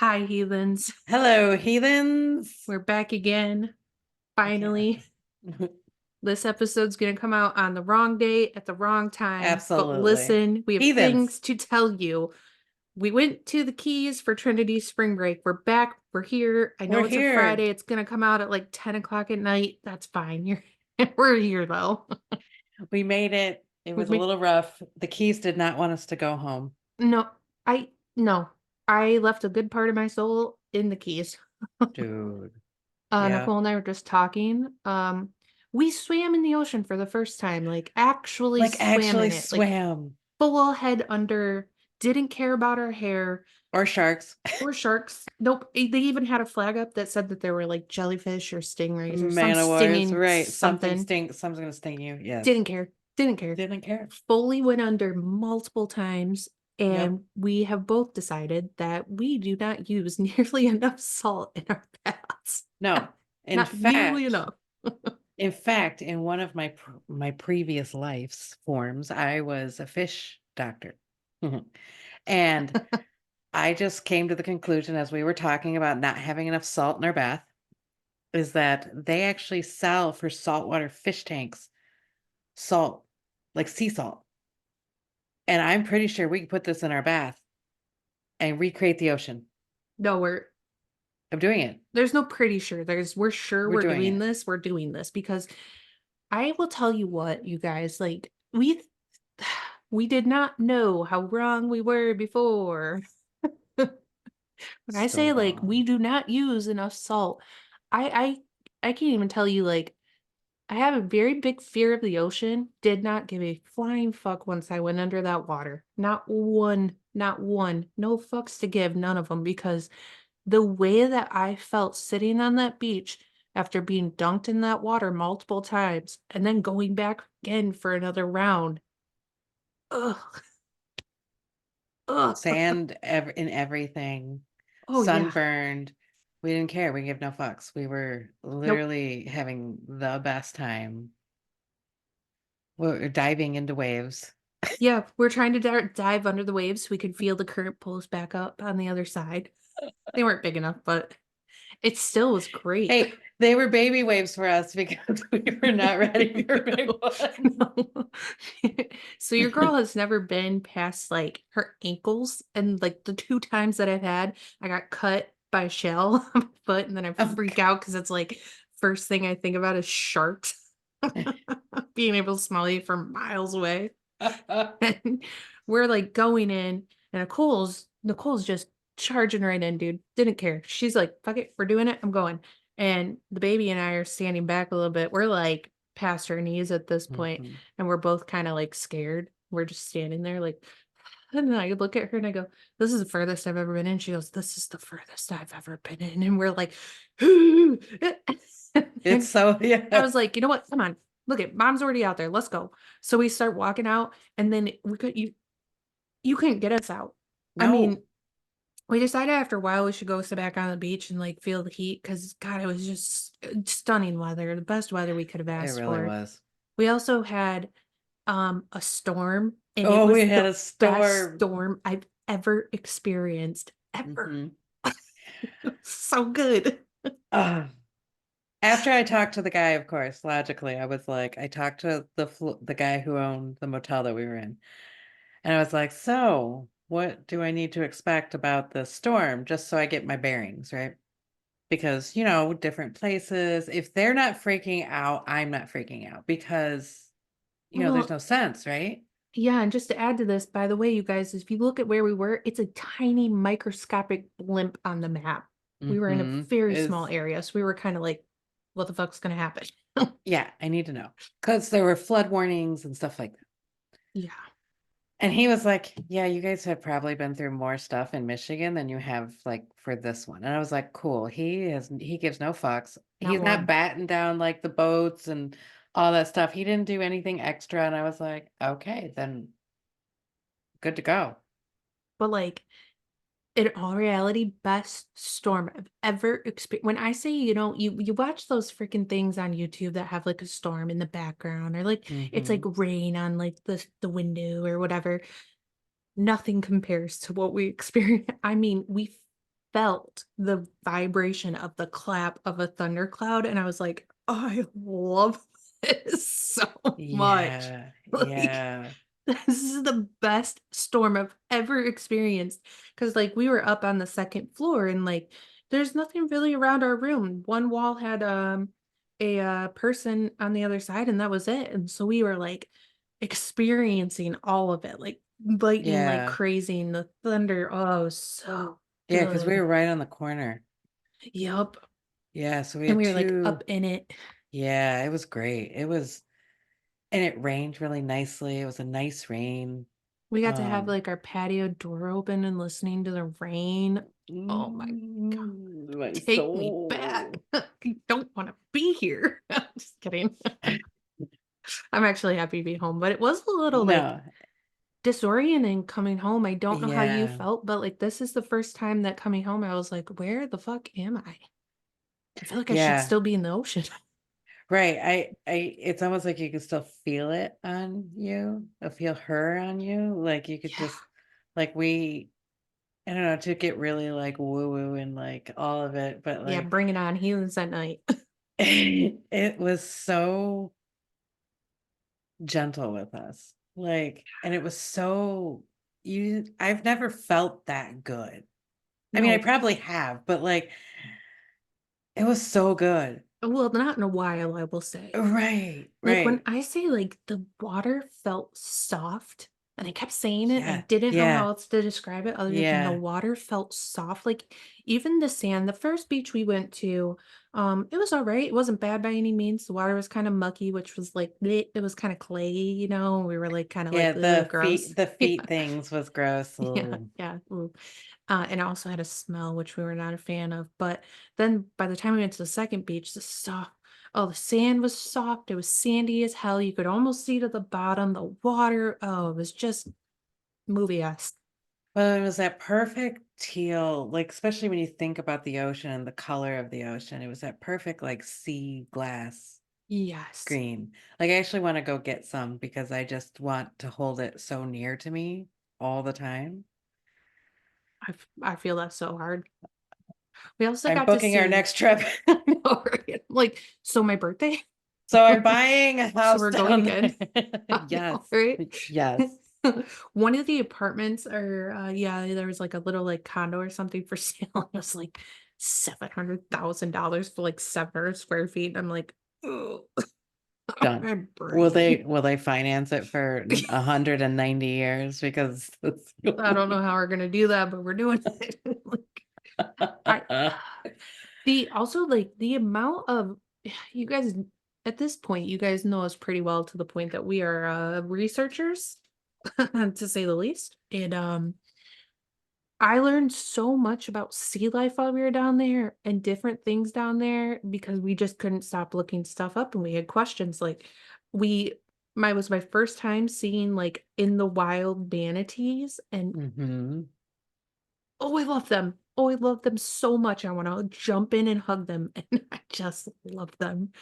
Hi, Heathens. Hello, heathens. We're back again. I can't. Finally. This episode's going to come out on the wrong day at the wrong time. But Absolutely. listen, we have Heathens. things to tell you. We went to the Keys for Trinity spring break. We're back. We're here. I know We're it's a here. Friday. It's going to come out at like 10 o'clock at night. That's fine. We're here, though. We made it. It We was a make, little rough. The Keys did not want us to go home. no, no. I left a good part of my soul in the Keys. Dude. Yeah. Nicole and I were just talking. We swam in the ocean for the first time, like actually Like swam actually in it, like swam. full head under, didn't care about our hair Or sharks. or sharks. Nope. They even had a flag up that said that there were like jellyfish or stingrays or some Man of wars. stinging Right. Something something. stinks. Something's gonna sting you. Yes. Didn't care. Didn't care. Didn't care. Fully went under multiple times. Yep. And we have both decided that we do not use nearly enough salt in our baths. No. In Not nearly fact, enough. in one of my previous lives forms, I was a fish doctor. And I just came to the conclusion as we were talking about not having enough salt in our bath is that they actually sell for saltwater fish tanks salt, like sea salt. And I'm pretty sure we can put this in our bath and recreate the ocean. No, I'm doing it. there's no pretty sure. We're sure We're we're doing doing it. this. We're doing this because I will tell you what, you guys, like we did not know how wrong we were before. When I Still say like we wrong. do not use enough salt, I I can't even tell you like I have a very big fear of the ocean. Did not give a flying fuck once I went under that water. Not one, not one. No fucks to give, none of them, because the way that I felt sitting on that beach after being dunked in that water multiple times and then going back again for another round. Ugh. Ugh. In everything, Oh yeah. sunburned. We didn't care. We gave no fucks. We were Nope. literally having the best time. We were diving into waves. Yeah, we're trying to dive under the waves so we could feel the current pull us back up on the other side. They weren't big enough, but it still was great. Hey, they were baby waves for us because we were not ready for big No, ones. no. So your girl has never been past like her ankles, and like the two times that I've had, I got cut by a shell on my foot, and then I Oh, freak out because it's like first thing I think about is sharks being able to smell you from miles away. God. And we're like going in, and Nicole's just charging right in, dude. Didn't care. She's like, fuck it, we're doing it. I'm going. And the baby and I are standing back a little bit. We're like past our knees at this point, Mhm. and we're both kind of like scared. We're just standing there, like, and then I look at her and I go, "This is the furthest I've ever been in." She goes, "This is the furthest I've ever been in." And we're like, It's and so I yeah. was like, you know what? Come on. Look at mom's already out there. Let's go. So we start walking out, and then you couldn't get us out. I No, mean, we decided after a while we should go sit back on the beach and like feel the heat because God, it was just stunning weather, the best weather we could have it asked really for. was. We also had a storm, and it Oh, we was had the a best storm. storm I've ever experienced. Ever. Hmm. So good. After I talked to the guy, of course, logically, I was like, I talked to the guy who owned the motel that we were in, and I was like, so what do I need to expect about the storm, just so I get my bearings, right? Because, different places, if they're not freaking out, I'm not freaking out because, there's Well, no sense, right? yeah, and just to add to this, by the way, you guys, if you look at where we were, it's a tiny microscopic blimp on the map. We were in a Mm-hmm. very small Is area, so we were kind of like, what the fuck's gonna happen? Yeah, I need to know because there were flood warnings and stuff like that. Yeah. And he was like, yeah, you guys have probably been through more stuff in Michigan than you have like for this one. And I was like, cool. He gives no fucks. Not He's not one. batting down like the boats and all that stuff. He didn't do anything extra. And I was like, okay, then good to go. But like in all reality, best storm I've ever experienced. When I say, you watch those freaking things on YouTube that have like a storm in the background, or like it's like Hmm. rain on like the window or whatever. Nothing compares to what we experienced. I mean, we felt the vibration of the clap of a thundercloud, and I was like, "I love this so much." Yeah, Like, yeah, this is the best storm I've ever experienced. Cause like, we were up on the 2nd floor and, like, there's nothing really around our room. One wall had, person on the other side, and that was it, and so we were, like, experiencing all of it, like, lightning like yeah. crazy and the thunder. Oh, so Yeah, because we good. were right on the corner. Yup, Yeah, so we and had we were, like, up 2. in it. Yeah, it was great. It was, and it rained really nicely. It was a nice rain. We got to have, Um, like, our patio door open and listening to the rain. Oh my god. my Take me back. soul. I don't wanna be here. Just kidding. I'm actually happy to be home, but it was a little, like, No, disorienting coming home. I don't know how you yeah, felt, but, like, this is the first time that coming home, I was like, "Where the fuck am I? I feel like I should yeah. still be in the ocean." Right. It's almost like you can still feel it on you, feel her on you. Like you could Yeah. just, like I don't know, to get really like woo woo and like all of it, but Yeah, like bring it on. Heathens at night. it was so gentle with us. Like, and it was so, I've never felt that good. I mean, I No. probably have, but like it was so good. Well, not in a while, I will say. Right, Like, when right. I say, like, the water felt soft, and I kept saying it, and I Yeah, didn't know how yeah, else to describe it other than the yeah, water felt soft, like, even the sand the first beach we went to, it was alright, it wasn't bad by any means, the water was kinda mucky, which was like, bleh, it was kinda clayey, and we were, like, kinda yeah. like, "Ugh, The gross." feet, the Yeah, feet things was gross. yeah, Ugh. yeah, ooh. And it also had a smell, which we were not a fan of, but then by the time we went to the 2nd beach, the sand was soft, it was sandy as hell, you could almost see to the bottom, the water, oh, it was just movie-esque. Well, it was that perfect teal, like especially when you think about the ocean and the color of the ocean. It was that perfect like sea glass Yes. green. Like I actually want to go get some because I just want to hold it so near to me all the time. I feel that so hard. We also I'm got to booking our see next trip. I know, right? Like, so my birthday? So I'm buying a So house we're going down again? there. I know, Yes. right? Yes. One of the apartments or, yeah, there was, like, a little, like, condo or something for sale, and it was, like, $700,000 for, like, 700 square feet, I'm like, "Ugh, Done. my brain." Will they finance it for 190 years? Because it's I don't know how we're gonna do that, but we're doing it. Like, I also, like, the amount of you guys at this point, you guys know us pretty well to the point that we are, researchers, to say the least, and, I learned so much about sea life while we were down there and different things down there because we just couldn't stop looking stuff up and we had questions like we my was my first time seeing like in the wild manatees and Mhm. oh I love them. Oh, I love them so much. I want to jump in and hug them and I just love them.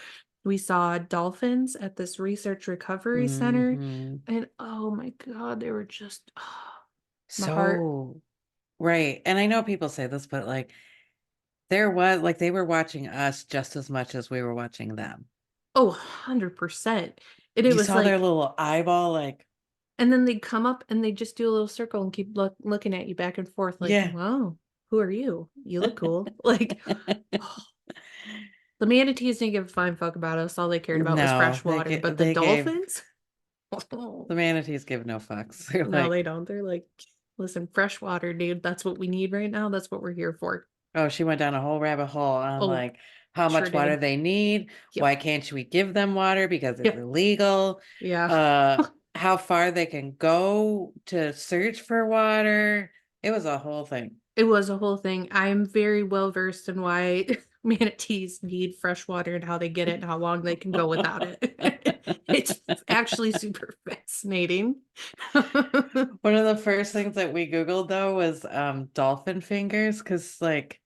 We saw dolphins at this research recovery center Mhm. and oh my god, they were just my heart. So right, and I know people say this, but, like, there was like, they were watching us just as much as we were watching them. Oh, 100%. And it You was saw their like little eyeball, like and then they'd come up and they just do a little circle and keep looking at you back and forth like, yeah. "Wow, who are you? You look cool." Like, the manatees didn't give a flying fuck about us, all they cared about was No, fresh water, but the they gave dolphins? the manatees give no fucks. They're No, they like, don't. They're like, "Listen, fresh water, dude, that's what we need right now, that's what we're here for." oh, she went down a whole rabbit hole on, Oh, like, how sure much water did. they need, Yep, why can't we give them water because it's yep, illegal, yeah. uh, how far they can go to search for water. It was a whole thing. It was a whole thing. I'm very well versed in why manatees need fresh water and how they get it and how long they can go without it. It's actually super fascinating. One of the first things that we Googled though was, dolphin fingers, because like,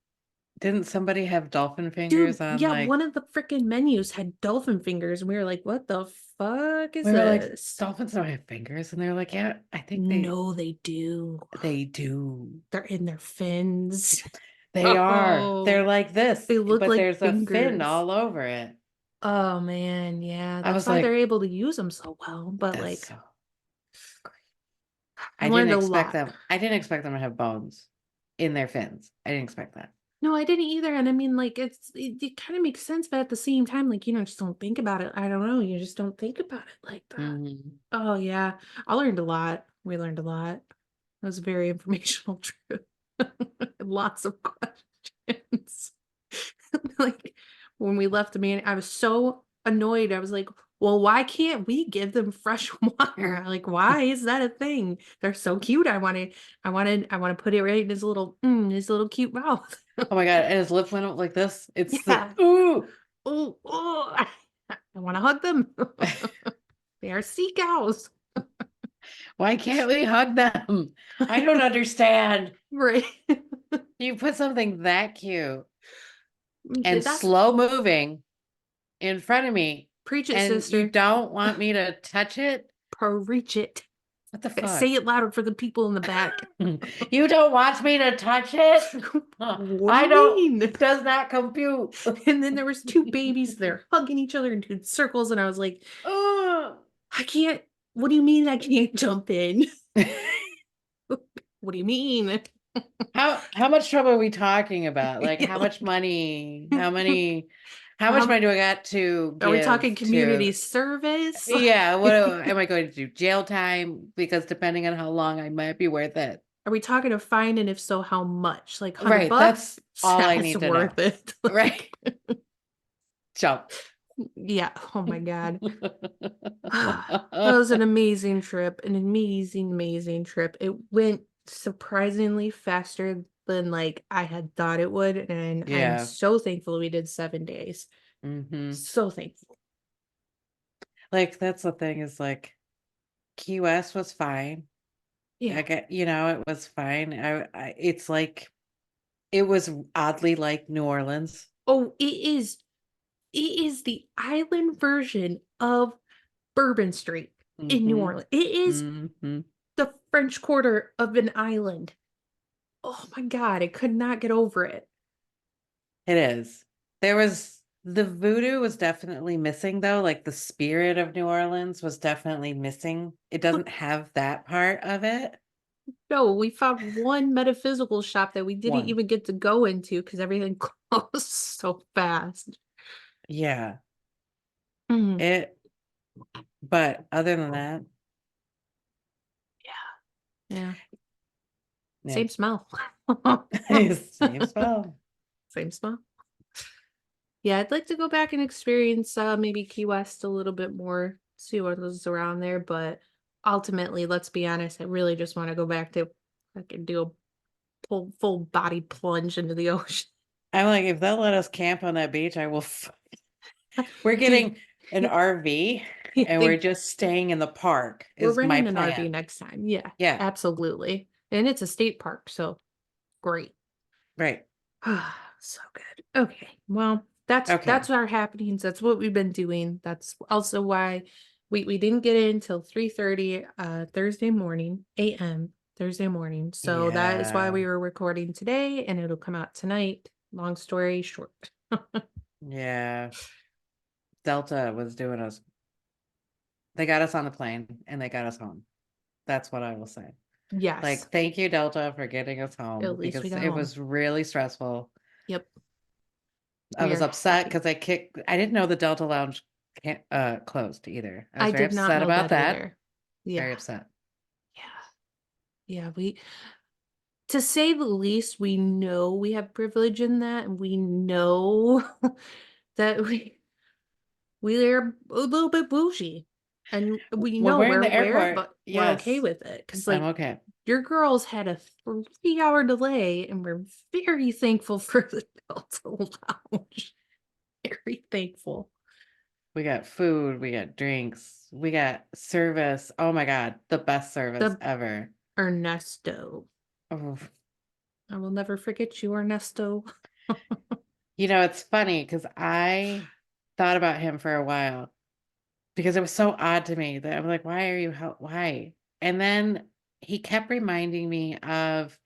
didn't somebody have dolphin Dude, fingers on, yeah, like one of the freaking menus had dolphin fingers, and we were like, "What the fuck is we were like, this?" "Dolphins don't have fingers," and they're like, "Yeah, I think No, they do. they do." They're in their fins. They are. They're Oh, like this, they look but like there's a fin fingers. all over it. Oh man, yeah, I that's was why they're like, able to use them so well. But that's like, so great. I learned a lot. I didn't expect them to have bones in their fins. I didn't expect that. No, I didn't either. And I mean, like, it kind of makes sense, but at the same time, like, just don't think about it. I don't know. You just don't think about it like that. Hmm. Oh yeah, I learned a lot. We learned a lot. It was a very informational trip. Lots of questions. Like when we left the man, I was so annoyed. I was like, well, why can't we give them fresh water? Like, why is that a thing? They're so cute. I want to put it right in his little cute mouth. Oh my God. And his lip went up like this. It's the, Yeah. ooh. Oh, oh, I want to hug them. They are sea cows. Why can't we hug them? I don't understand. Right. You put something that cute and That's slow moving in front of me, preach it, and you sister. don't want me to touch it? Preach it. What the Say fuck? it louder for the people in the back. You don't want me to touch it? What do I you don't, mean? does not compute. And then there was two babies there hugging each other in two circles, and I was like, Ugh. I can't. What do you mean I can't jump in? What do you mean? How much trouble are we talking about? Like Yeah, how much like, money? How much how money do I got to are we talking give community to? service? Yeah, what am I going to do? Jail time? Because depending on how long, I might be worth it. Are we talking a fine, and if so, how much? Like 100 Right, bucks? that's all I That's need to know. worth it. Right. Like, Jump. yeah. Oh my God. That was an amazing trip, an amazing, amazing trip. It went surprisingly faster than like I had thought it would, and I'm Yeah. so thankful we did 7 days. Hmm. So thankful. Like that's the thing is like Key West was fine. Yeah. I get, it was fine. It's like it was oddly like New Orleans. Oh, it is. It is the island version of Bourbon Street in New Hmm. Orleans. It is Hmm. the French Quarter of an island. Oh my God, I could not get over it. It is. The voodoo was definitely missing though. Like the spirit of New Orleans was definitely missing. It doesn't have that part of it. No, we found one metaphysical shop that we didn't One. even get to go into because everything closed so fast. Yeah. Mhm. It, but other than that, Yeah. yeah. Same smell. Same spell. Same smell. Yeah, I'd like to go back and experience maybe Key West a little bit more, see what was around there, but ultimately, let's be honest, I really just want to go back to I can do a full body plunge into the ocean. I'm like, if they'll let us camp on that beach, we're Dude, getting an RV and we're they just staying in the park we're is my renting an RV plan. next time. Yeah, Yeah. absolutely. And it's a state park, so great. Right. So good. Okay. Well, that's Okay. our happenings. That's what we've been doing. That's also why we didn't get in until 3:30 Thursday morning, AM Thursday morning. So that is why Yeah. we were recording today and it'll come out tonight. Long story short. Yeah. Delta was doing us. They got us on the plane and they got us home. That's what I will say. Yes. Like, thank you, Delta, for getting us At home least we because got it home. was really stressful. Yep. I We was are upset happy. because I didn't know the Delta Lounge can't closed either. I was I very did not upset know about that that. either. Yeah. Very upset. Yeah. Yeah. We to say the least, we know we have privilege in that, and we know that we're a little bit bougie, and we When know we're in we're the aware, airport, but we're okay yes, with it because, I'm like, okay. your girls had a 3-hour delay, and we're very thankful for the Delta Lounge. Very thankful. We got food, we got drinks, we got service. Oh my God, the best service The ever. Ernesto. Oh, I will never forget you, Ernesto. it's funny because I thought about him for a while because it was so odd to me that I'm like, why are you why? And then he kept reminding me of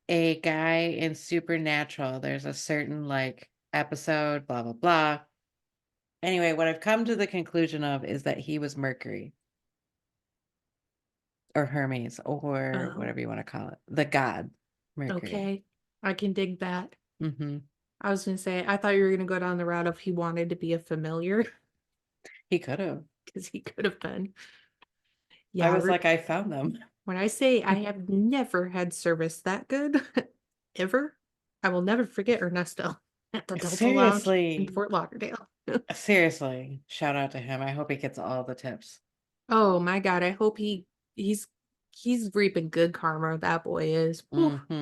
a guy in Supernatural. There's a certain like episode, blah, blah, blah. Anyway, what I've come to the conclusion of is that he was Mercury or Hermes or Oh, whatever you want to call it, the god Mercury. okay. I can dig that. Hmm. I was gonna say, I thought you were gonna go down the route of he wanted to be a familiar He could have. because he could have been. I Yeah, was like, I found them. when I say I have never had service that good, ever, I will never forget Ernesto at the Delta Lounge in Seriously. Fort Lauderdale. Seriously. Shout out to him. I hope he gets all the tips. Oh my God, I hope he's he's reaping good karma. That boy is. Whew, Mm-hmm.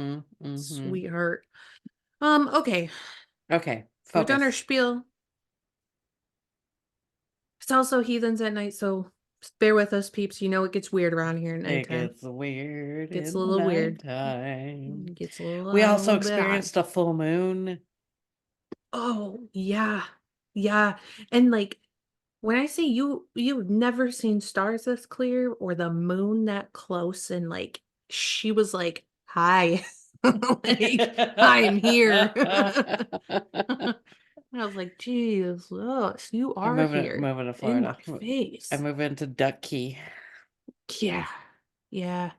Mm-hmm. sweetheart. Okay, Okay. we're done our Focus. spiel. It's also heathens at night, so bear with us, peeps. You know it gets weird around here at It nighttime. gets weird Gets a in the little weird. nighttime. Gets a We also little bit odd. experienced a full moon. Oh, yeah. Yeah. And like when I say you've never seen stars this clear or the moon that close and like she was like, "Hi." Like, "I'm here." I was like, "Jesus, you I'm are moving here moving to in Florida. my I'm face." moving to Duck Key. Yeah. Yeah.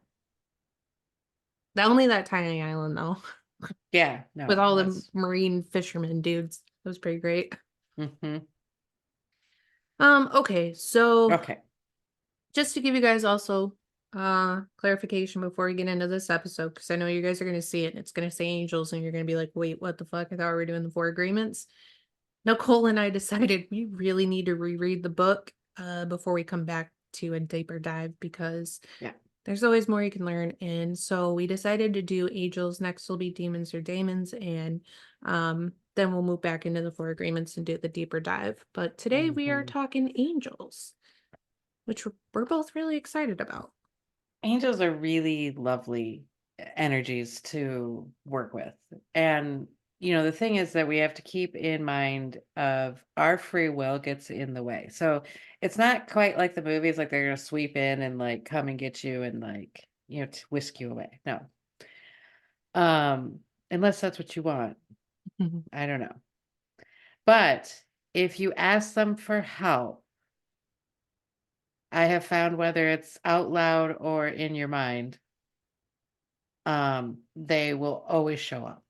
That only that tiny island though, Yeah, with no, all the that's marine fishermen dudes. That was pretty great. mm-hmm. Okay, so Okay. just to give you guys also clarification before we get into this episode, because I know you guys are going to see it and it's going to say angels and you're going to be like, wait, what the fuck? I thought we were doing the four agreements. Nicole and I decided we really need to reread the book before we come back to a deeper dive because Yeah. there's always more you can learn. And so we decided to do angels. Next will be demons or daemons. And then we'll move back into the four agreements and do the deeper dive. But today we are Mm-hmm. talking angels, which we're both really excited about. Angels are really lovely energies to work with. And the thing is that we have to keep in mind of our free will gets in the way. So it's not quite like the movies, like they're gonna sweep in and like come and get you and like, whisk you away. No. Unless that's what you want. I don't know. But if you ask them for help, I have found whether it's out loud or in your mind, they will always show up.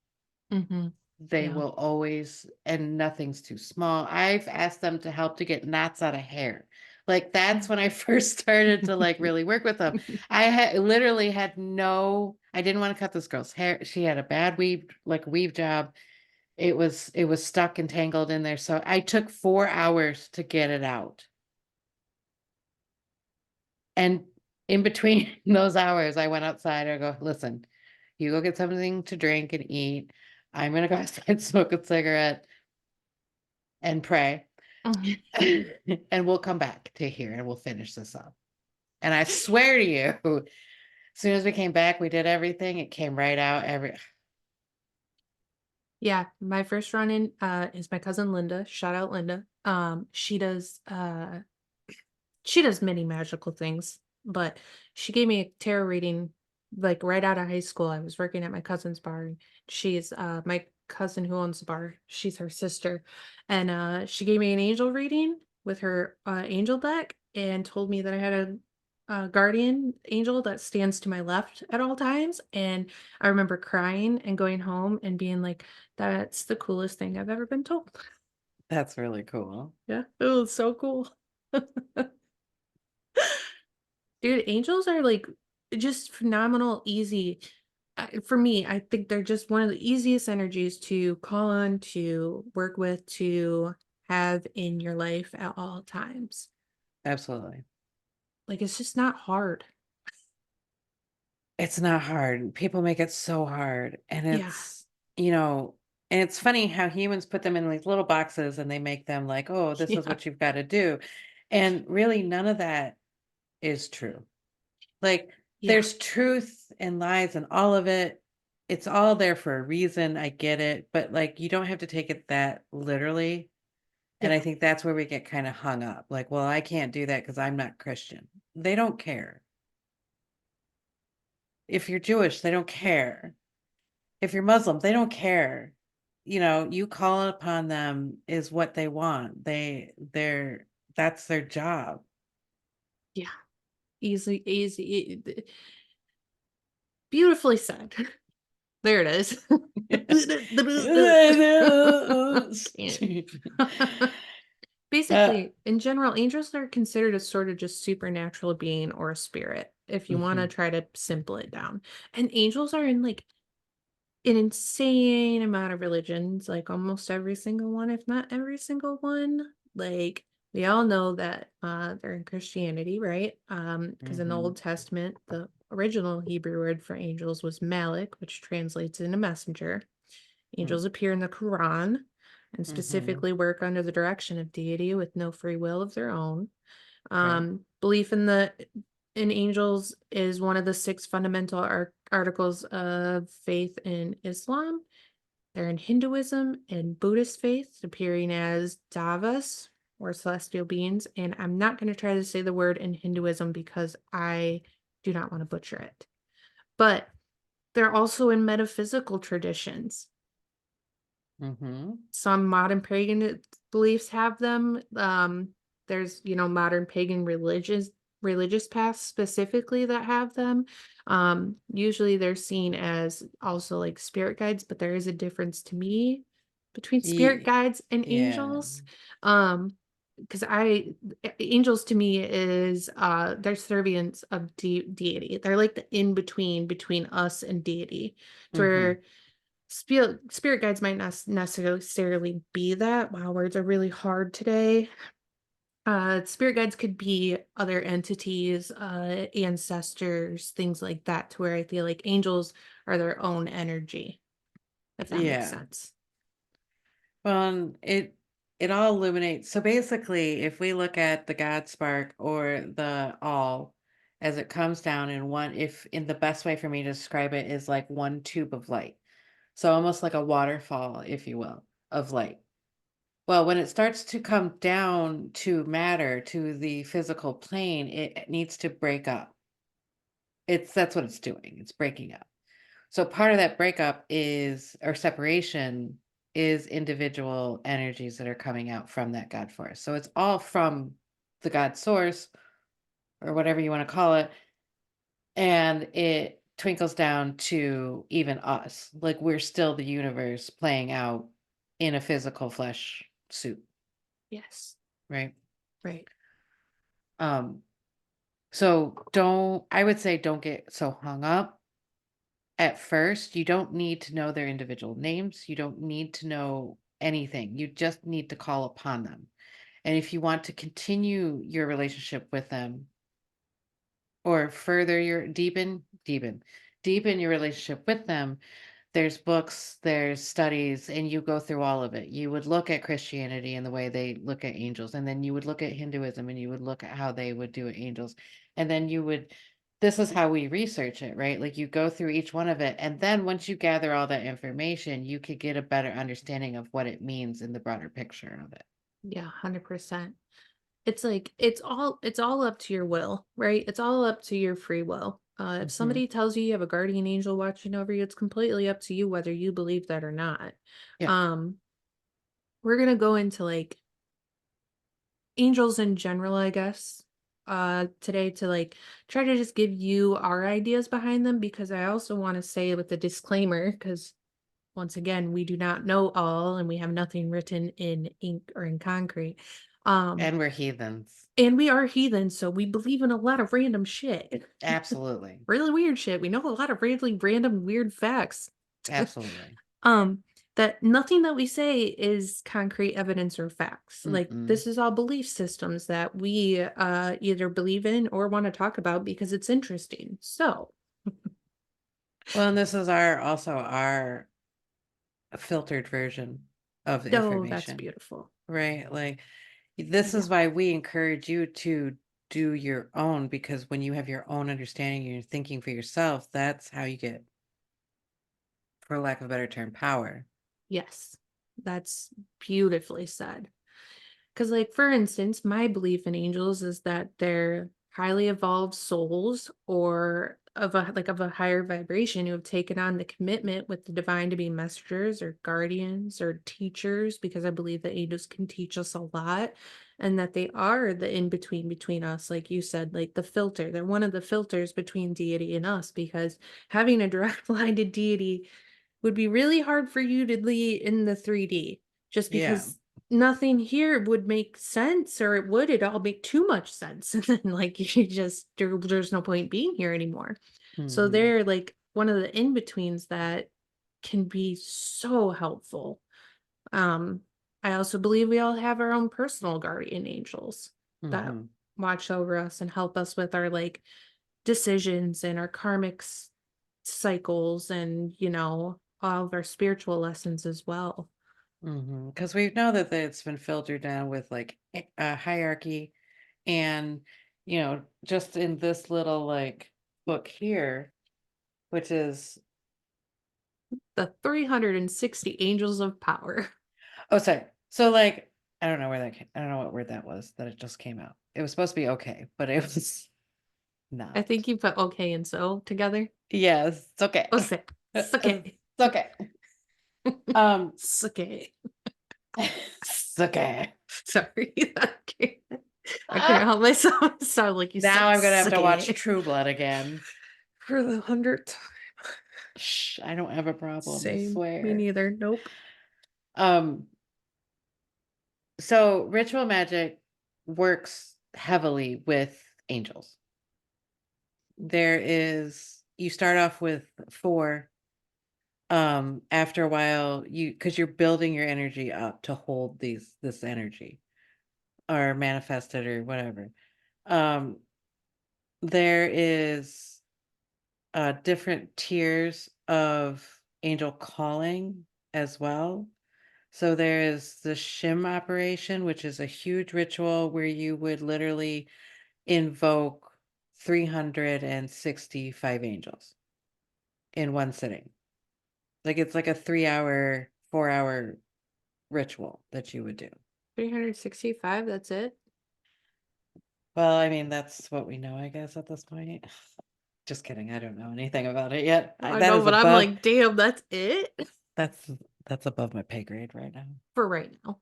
Mm-hmm. They Yeah. will always, and nothing's too small. I've asked them to help to get knots out of hair. Like that's when I first started to like really work with them. Literally had I didn't want to cut this girl's hair. She had a bad weave job. It was stuck and tangled in there. So I took 4 hours to get it out. And in between those hours, I went outside. I go, listen, you go get something to drink and eat. I'm gonna go outside, smoke a cigarette, and pray. And we'll come back to here and we'll finish this up. And I swear to you, as soon as we came back, we did everything. It came right out. Yeah, my first run in is my cousin Linda. Shout out Linda. She does many magical things, but she gave me a tarot reading like right out of high school. I was working at my cousin's bar. And she's my cousin who owns the bar. She's her sister. And she gave me an angel reading with her angel deck and told me that I had a guardian angel that stands to my left at all times. And I remember crying and going home and being like, that's the coolest thing I've ever been told. That's really cool. Yeah, it was so cool. Dude, angels are like just phenomenal, easy. For me, I think they're just one of the easiest energies to call on, to work with, to have in your life at all times. Absolutely. Like it's just not hard. It's not hard. People make it so hard. And Yeah. and it's funny how humans put them in these little boxes and they make them like, oh, this is Yeah. what you've got to do. And really, none of that is true. Like, Yeah. there's truth and lies and all of it. It's all there for a reason. I get it. But like, you don't have to take it that literally. And I Yeah. think that's where we get kind of hung up. Like, well, I can't do that because I'm not Christian. They don't care. If you're Jewish, they don't care. if you're Muslim, they don't care. You know, you call upon them is what they want. That's their job. Yeah, beautifully said. There it is. uh, Basically, in general, angels are considered a sort of just supernatural being or a spirit, if you want to mhm, try to simple it down. And angels are in like an insane amount of religions, like almost every single one, if not every single one. Like we all know that they're in Christianity, right? Because in the mhm, Old Testament, the original Hebrew word for angels was Malik, which translates into messenger. mm, Angels appear in the Quran and mhm, specifically work under the direction of deity with no free will of their own. right. Belief in angels is one of the six fundamental articles of faith in Islam. They're in Hinduism and Buddhist faith, appearing as devas or celestial beings. And I'm not going to try to say the word in Hinduism because I do not want to butcher it. But they're also in metaphysical traditions. Mhm. Some modern pagan beliefs have them. There's, modern pagan religious paths specifically that have them. Usually they're seen as also like spirit guides, but there is a difference to me between spirit Ye guides and yeah. angels. Um, because angels to me is they're servants of deity. They're like the in between us and deity. To Mhm. where spirit guides might not necessarily be that. Wow, words are really hard today. Spirit guides could be other entities, ancestors, things like that, to where I feel like angels are their own energy, if that makes Yeah. sense. Well, and it all illuminates. So basically, if we look at the God spark or the all as it comes down in one, if in the best way for me to describe it is like one tube of light. So almost like a waterfall, if you will, of light. Well, when it starts to come down to matter, to the physical plane, it needs to break up. That's what it's doing. It's breaking up. So part of that breakup is or separation is individual energies that are coming out from that God force. So it's all from the God source or whatever you want to call it. And it twinkles down to even us. Like we're still the universe playing out in a physical flesh suit, Yes. right? Right. Um, so I would say don't get so hung up at first. You don't need to know their individual names. You don't need to know anything. You just need to call upon them. And if you want to continue your relationship with them or further your deepen your relationship with them, there's books, there's studies, and you go through all of it. You would look at Christianity and the way they look at angels, and then you would look at Hinduism and you would look at how they would do angels. And then this is how we research it, right? Like you go through each one of it. And then once you gather all that information, you could get a better understanding of what it means in the broader picture of it. Yeah, 100%. It's like it's all up to your will, right? It's all up to your free will. If Hmm. somebody tells you you have a guardian angel watching over you, it's completely up to you whether you believe that or not. Yeah. Um, we're gonna go into like angels in general, I guess, today to like try to just give you our ideas behind them because I also want to say with the disclaimer, because once again, we do not know all and we have nothing written in ink or in concrete. Um, And we're heathens. and we are heathens, so we believe in a lot of random shit. Absolutely. Really weird shit. We know a lot of really random weird facts. Absolutely. um, that nothing that we say is concrete evidence or facts. Like Mm-mm. this is all belief systems that we either believe in or want to talk about because it's interesting. So, Well, and this is also our filtered version of the oh, that's information, beautiful. right? Like this Yeah. is why we encourage you to do your own because when you have your own understanding and you're thinking for yourself, that's how you get, for lack of a better term, power. Yes. That's beautifully said. Because, like, for instance, my belief in angels is that they're highly evolved souls or of a higher vibration who have taken on the commitment with the divine to be messengers or guardians or teachers, because I believe that angels can teach us a lot, and that they are the in between between us, like you said, like the filter. They're one of the filters between deity and us, because having a direct line to deity would be really hard for you to lead in the 3D, just Yeah. because nothing here would make sense, or it would, it all make too much sense. And then like you just there's no point being here anymore. So Hmm. they're like one of the in-betweens that can be so helpful. Um, I also believe we all have our own personal guardian angels that Hmm. watch over us and help us with our like decisions and our karmic cycles, and all of our spiritual lessons as well. Because we know that it's been filtered down with like a hierarchy, and just in this little like book here, which is The 360 angels of power. oh sorry, so like I don't know what word that was that it just came out. It was supposed to be okay, but it was I not. think you put okay and so together. Yes, it's okay. Oh, say, it's It's okay. okay. Um, It's okay. it's okay. Sorry. I couldn't help myself. It sounded like you Now said I'm gonna have to watch sucky True Blood again. for the 100th time. Shh, I don't have a problem, I Same. Me swear. neither. Nope. Um, so ritual magic works heavily with angels. You start off with four. After a while, because you're building your energy up to hold this energy or manifest it or whatever. Um, there is different tiers of angel calling as well. So there is the shim operation, which is a huge ritual where you would literally invoke 365 angels in one sitting. Like it's like a 3 hour, 4 hour ritual that you would do. 365, that's it? Well, I mean, that's what we know, I guess, at this point. Just kidding. I don't know anything about it yet. I That know, is but I'm above, like, damn, that's it? that's that's above my pay grade right now. For right now.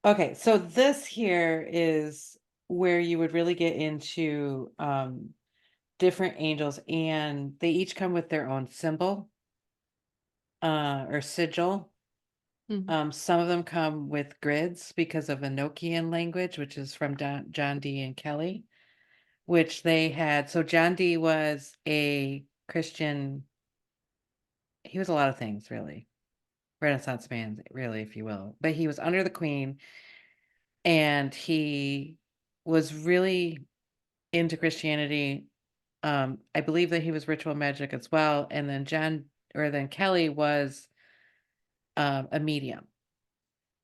Okay, so this here is where you would really get into different angels, and they each come with their own symbol or sigil. Mhm. Some of them come with grids because of Enochian language, which is from John Dee and Kelly, which they had. So John Dee was a Christian. He was a lot of things, really. Renaissance man, really, if you will. But he was under the Queen, and he was really into Christianity. I believe that he was ritual magic as well. And then Kelly was a medium.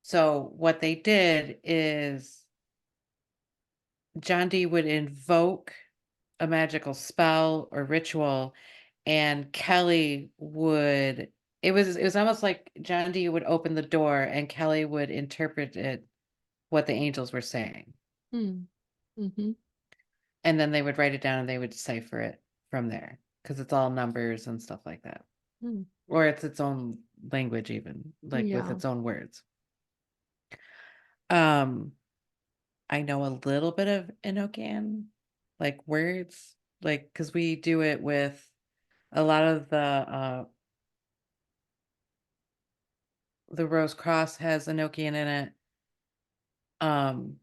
So what they did is John Dee would invoke a magical spell or ritual, and Kelly would. It was almost like John Dee would open the door, and Kelly would interpret it what the angels were saying, Mm. Mhm. and then they would write it down and they would decipher it from there because it's all numbers and stuff like that, Mm. or it's its own language, even like with Yeah. its own words. Um, I know a little bit of Enochian, like words, like because we do it with a lot of the Rose Cross has Enochian in it. Um,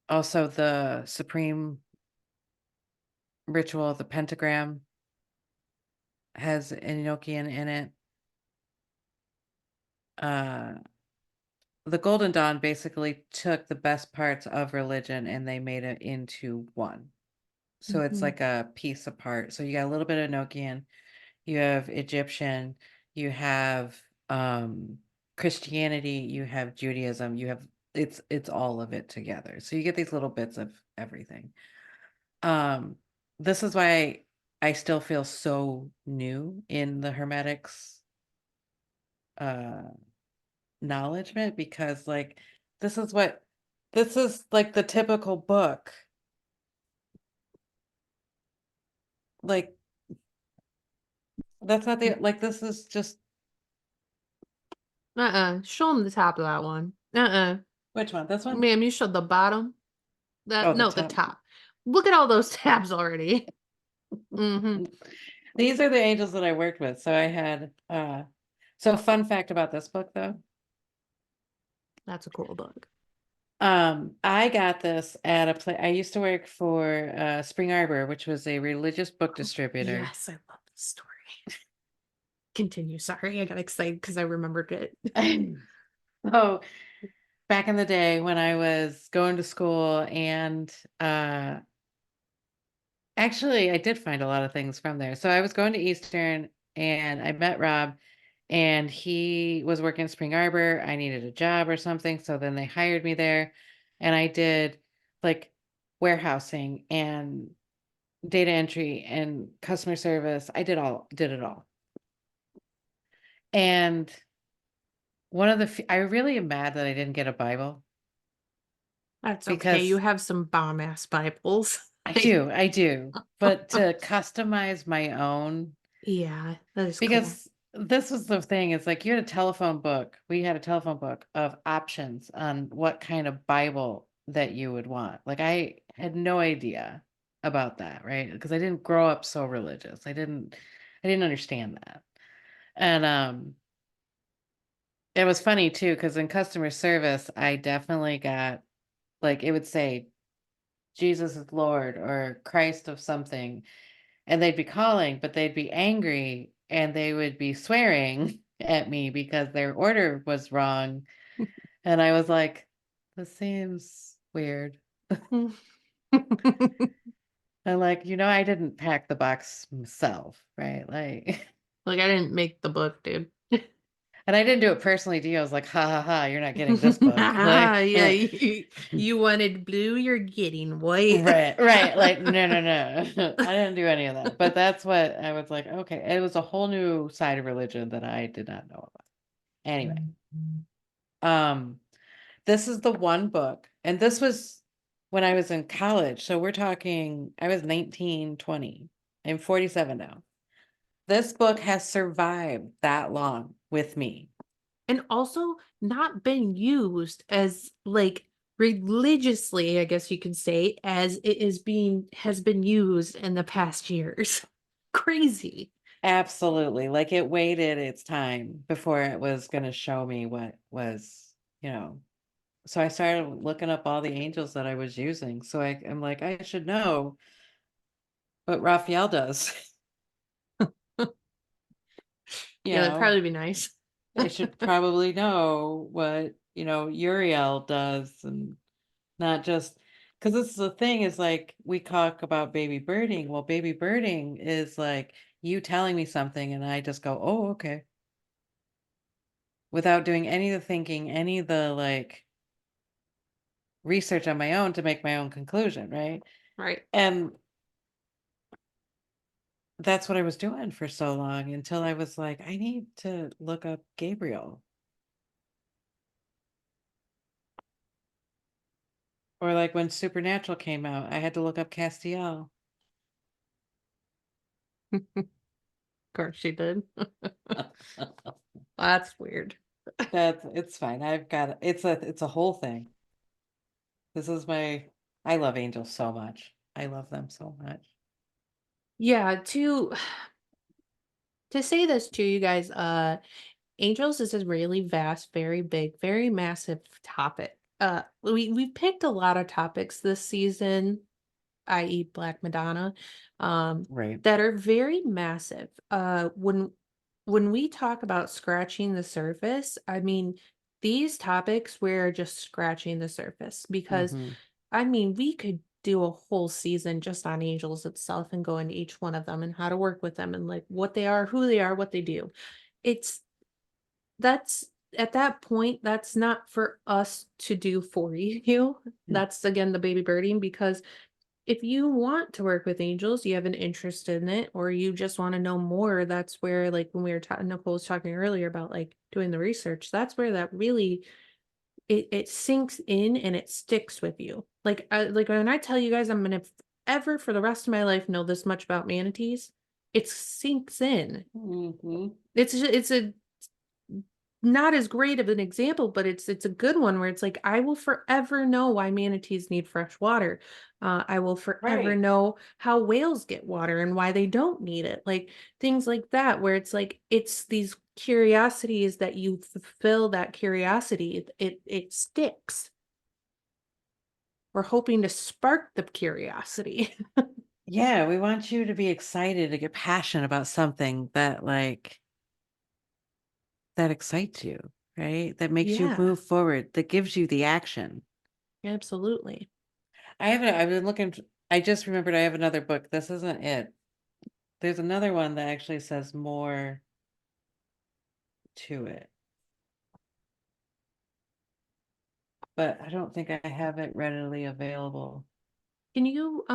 Also the Supreme ritual, the pentagram has Enochian in it. Uh, the Golden Dawn basically took the best parts of religion and they made it into one. So it's Mhm. like a piece apart. So you got a little bit of Enochian, you have Egyptian, you have Christianity, you have Judaism, you have it's all of it together. So you get these little bits of everything. Um, this is why I still feel so new in the Hermetics uh knowledgement, because like this is like the typical book like, that's not the, like, this is just, Show them the top of that one. which one? This one? Ma'am, you showed the bottom. Oh, the No, the top. top. Look at all those tabs already. Mhm. These are the angels that I worked with. So I had, so fun fact about this book though. That's a cool book. I got this at a place. I used to work for Spring Arbor, which was a religious book distributor. Yes, I love this story. Continue. Sorry, I got excited because I remembered it. So back in the day when I was going to school, and actually I did find a lot of things from there. So I was going to Eastern and I met Rob, and he was working at Spring Arbor. I needed a job or something. So then they hired me there, and I did like warehousing and data entry and customer service. I did it all. And one of the, I really am mad that I didn't get a Bible, That's okay. You because have some bomb ass Bibles. I do. But to customize my own, Yeah, that is cool. because this was the thing, it's like you had a telephone book. We had a telephone book of options on what kind of Bible that you would want. Like I had no idea about that, right? Because I didn't grow up so religious. I didn't understand that. And it was funny too, because in customer service, I definitely got, like, it would say Jesus is Lord or Christ of something, and they'd be calling, but they'd be angry and they would be swearing at me because their order was wrong. And I was like, this seems weird. I'm like, I didn't pack the box myself, right? Like, Like, I didn't make the book, dude. and I didn't do it personally to you. I was like, ha ha ha, you're not getting this book. Like, Yeah, you wanted blue, you're getting white. right, right. Like, no, no, no. I didn't do any of that. But that's what I was like, okay. It was a whole new side of religion that I did not know about. Anyway, um, this is the one book, and this was when I was in college. So we're talking, I was 19, 20. I'm 47 now. This book has survived that long with me. And also not been used as, like, religiously, I guess you could say, as it has been used in the past years. Crazy. Absolutely. Like it waited its time before it was going to show me what was, you know. So I started looking up all the angels that I was using. So I'm like, I should know what Raphael does. You Yeah, that'd know, probably be nice. I should probably know what, Uriel does, and not just, because this is the thing, is like we talk about baby birding. Well, baby birding is like you telling me something and I just go, oh, okay. Without doing any of the thinking, any of the like research on my own to make my own conclusion, right? Right. And that's what I was doing for so long, until I was like, I need to look up Gabriel. Or like when Supernatural came out, I had to look up Castiel. Of course she did. That's weird. It's fine. I've got it's a whole thing. This is I love angels so much. I love them so much. Yeah, to say this to you guys, angels is a really vast, very big, very massive topic. We've picked a lot of topics this season, i.e. Black Madonna, Right. that are very massive. When we talk about scratching the surface, I mean, these topics, we're just scratching the surface because, Mm-hmm. I mean, we could do a whole season just on angels itself and go into each one of them and how to work with them and like what they are, who they are, what they do. It's that's at that point, that's not for us to do for you. That's again the baby birding, because if you want to work with angels, you have an interest in it, or you just want to know more, that's where, like, when we were talking, Nicole was talking earlier about like doing the research, that's where that really it sinks in and it sticks with you. Like when I tell you guys I'm gonna ever for the rest of my life know this much about manatees, it sinks in. Hmm. It's a not as great of an example, but it's a good one where it's like I will forever know why manatees need fresh water. I will forever Right. know how whales get water and why they don't need it. Like things like that, where it's like it's these curiosities that you fulfill that curiosity, it sticks. We're hoping to spark the curiosity. Yeah, we want you to be excited, to get passionate about something that that excites you, right? That makes you Yeah, move forward, that gives you the action. absolutely. I've been looking, I just remembered I have another book. This isn't it. There's another one that actually says more to it, but I don't think I have it readily available. Can you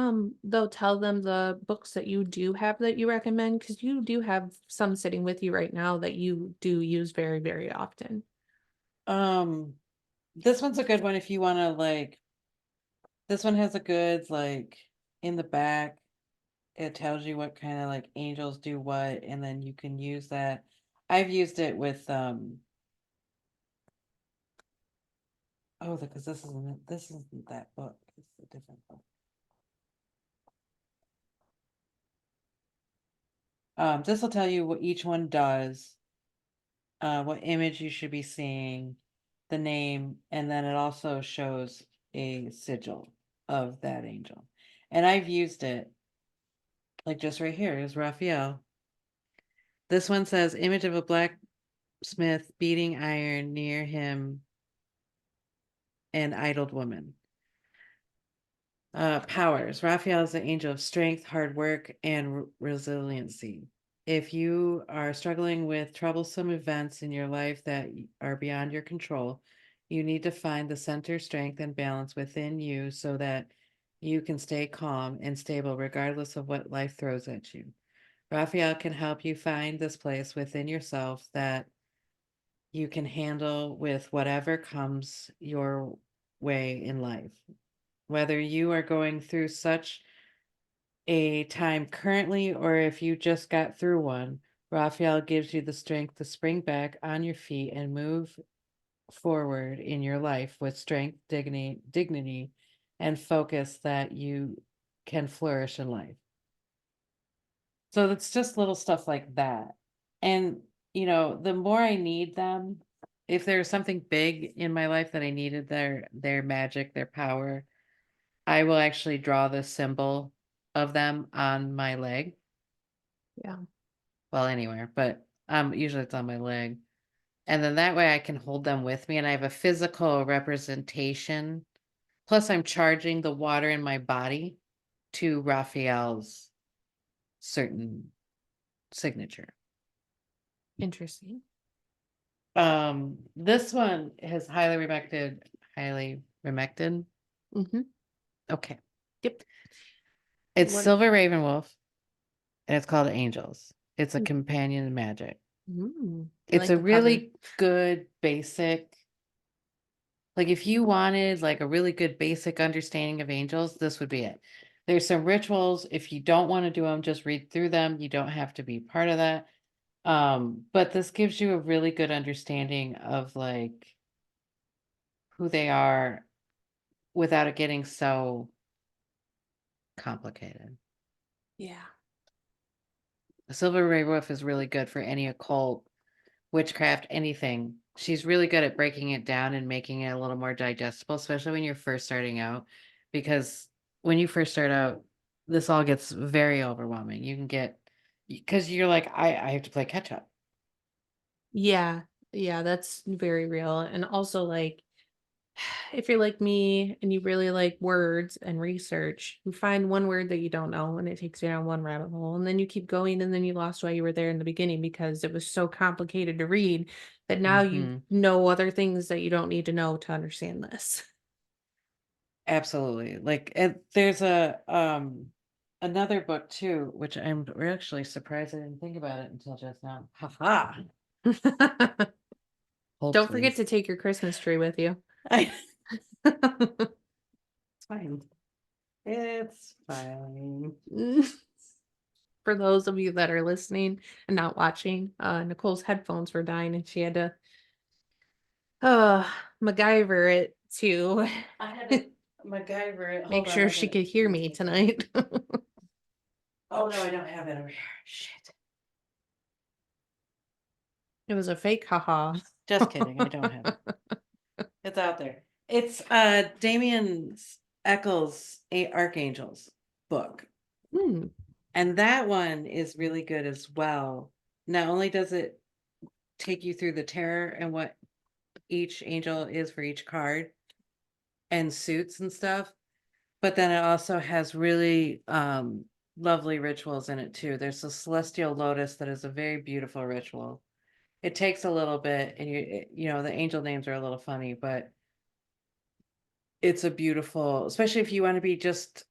though tell them the books that you do have that you recommend? Because you do have some sitting with you right now that you do use very, very often. Um, this one's a good one if you want to this one has a good in the back, it tells you what kind of angels do what, and then you can use that. I've used it with oh, because this isn't that book. It's a different book. This will tell you what each one does, what image you should be seeing, the name, and then it also shows a sigil of that angel. And I've used it like just right here is Raphael. This one says image of a blacksmith beating iron near him, an idled woman. Powers. Raphael is the angel of strength, hard work, and resiliency. If you are struggling with troublesome events in your life that are beyond your control, you need to find the center, strength, and balance within you so that you can stay calm and stable regardless of what life throws at you. Raphael can help you find this place within yourself that you can handle with whatever comes your way in life. Whether you are going through such a time currently or if you just got through one, Raphael gives you the strength to spring back on your feet and move forward in your life with strength, dignity, and focus that you can flourish in life. So it's just little stuff like that. And, the more I need them, if there's something big in my life that I needed their magic, their power, I will actually draw the symbol of them on my leg. Yeah. Well, anywhere, but usually it's on my leg. And then that way I can hold them with me and I have a physical representation. Plus I'm charging the water in my body to Raphael's certain signature. Interesting. This one is highly remected. Mm-hmm. Okay. Yep. It's What? Silver RavenWolf and it's called Angels. It's a companion magic. I It's like a the cover. really good basic, like if you wanted like a really good basic understanding of angels, this would be it. There's some rituals. If you don't want to do them, just read through them. You don't have to be part of that. But this gives you a really good understanding of who they are without it getting so complicated. Yeah. Silver Ray Wolf is really good for any occult, witchcraft, anything. She's really good at breaking it down and making it a little more digestible, especially when you're first starting out. Because when you first start out, this all gets very overwhelming. You can get, because you're like, I have to play catch up. Yeah. Yeah, that's very real. And also like if you're like me and you really like words and research, you find one word that you don't know and it takes you down one rabbit hole. And then you keep going and then you lost why you were there in the beginning because it was so complicated to read that now you Hmm. know other things that you don't need to know to understand this. Absolutely. There's another book too, which I'm actually surprised I didn't think about it until just now. Ha ha. Hold Don't forget please. to take your Christmas tree with you. I, it's fine. It's fine. For those of you that are listening and not watching, Nicole's headphones were dying and she had to uh MacGyver it to I had to MacGyver it. make Hold on, sure I she gotta could hear me tonight. Oh no, I don't have it over here. Shit. It was a fake haha. Just kidding, I don't have it. It's out there. It's Damien's Echols Archangels book. Hmm. And that one is really good as well. Not only does it take you through the tarot and what each angel is for each card and suits and stuff, but then it also has really lovely rituals in it too. There's a celestial lotus that is a very beautiful ritual. It takes a little bit, and you know, the angel names are a little funny, but it's a beautiful, especially if you want to be just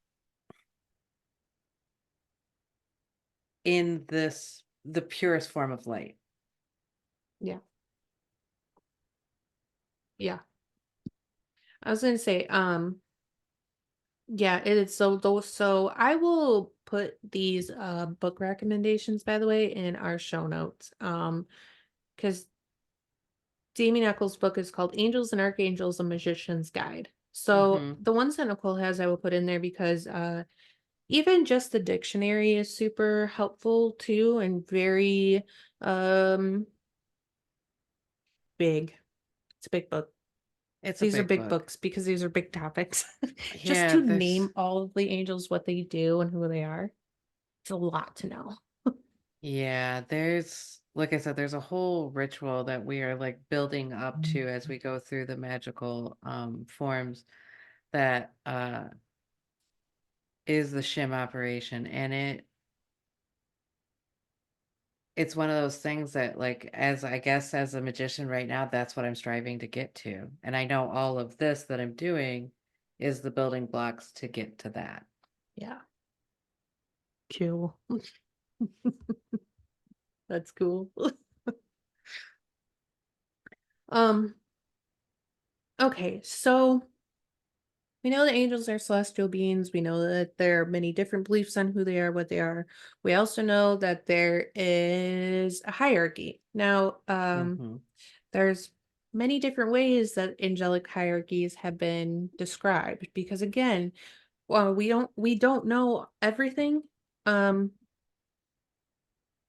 in the purest form of light. Yeah. Yeah. I was gonna say, yeah, it is so those so I will put these book recommendations by the way in our show notes. Because Damien Eccles' book is called Angels and Archangels, A Magician's Guide. So Mm-hmm. the ones that Nicole has, I will put in there because even just the dictionary is super helpful too and very um big. It's a big book. It's a These are big big book. books because these are big topics. Just Yeah, to there's name all of the angels, what they do and who they are, it's a lot to know. yeah, there's like I said, there's a whole ritual that we are like building up to as we go through the magical forms that is the shim operation. And it's one of those things that, like, as I guess as a magician right now, that's what I'm striving to get to. And I know all of this that I'm doing is the building blocks to get to that. Yeah. Cool. That's cool. Um, okay, so we know the angels are celestial beings. We know that there are many different beliefs on who they are, what they are. We also know that there is a hierarchy. Now, Hmm. there's many different ways that angelic hierarchies have been described because again, well, we don't know everything, um,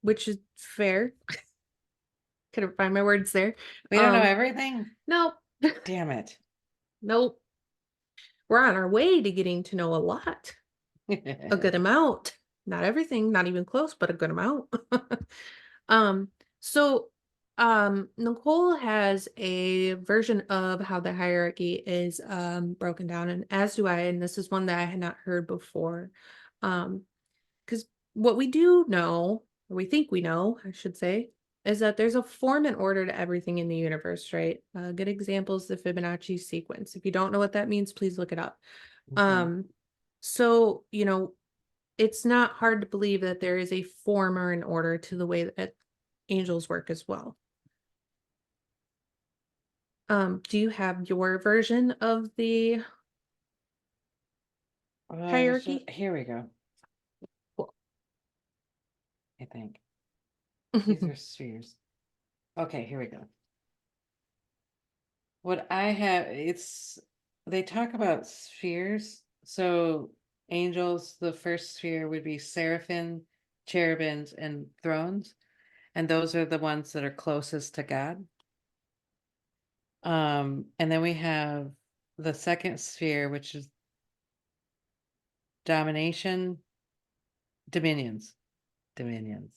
which is fair. Couldn't find my words there. We don't know Um, everything. nope, Damn it. nope. We're on our way to getting to know a lot. A good amount. Not everything, not even close, but a good amount. Um, so Nicole has a version of how the hierarchy is broken down, and as do I, and this is one that I had not heard before. Because what we do know, or we think we know, I should say, is that there's a form and order to everything in the universe, right? A good example is the Fibonacci sequence. If you don't know what that means, please look it up. Mhm. Um, so, it's not hard to believe that there is a form or an order to the way that angels work as well. Do you have your version of the hierarchy? Here we go. Cool. I think these are spheres. Okay, here we go. What I have, they talk about spheres. So angels, the first sphere would be seraphim, cherubims, and thrones. And those are the ones that are closest to God. And then we have the second sphere, which is domination, dominions, dominions,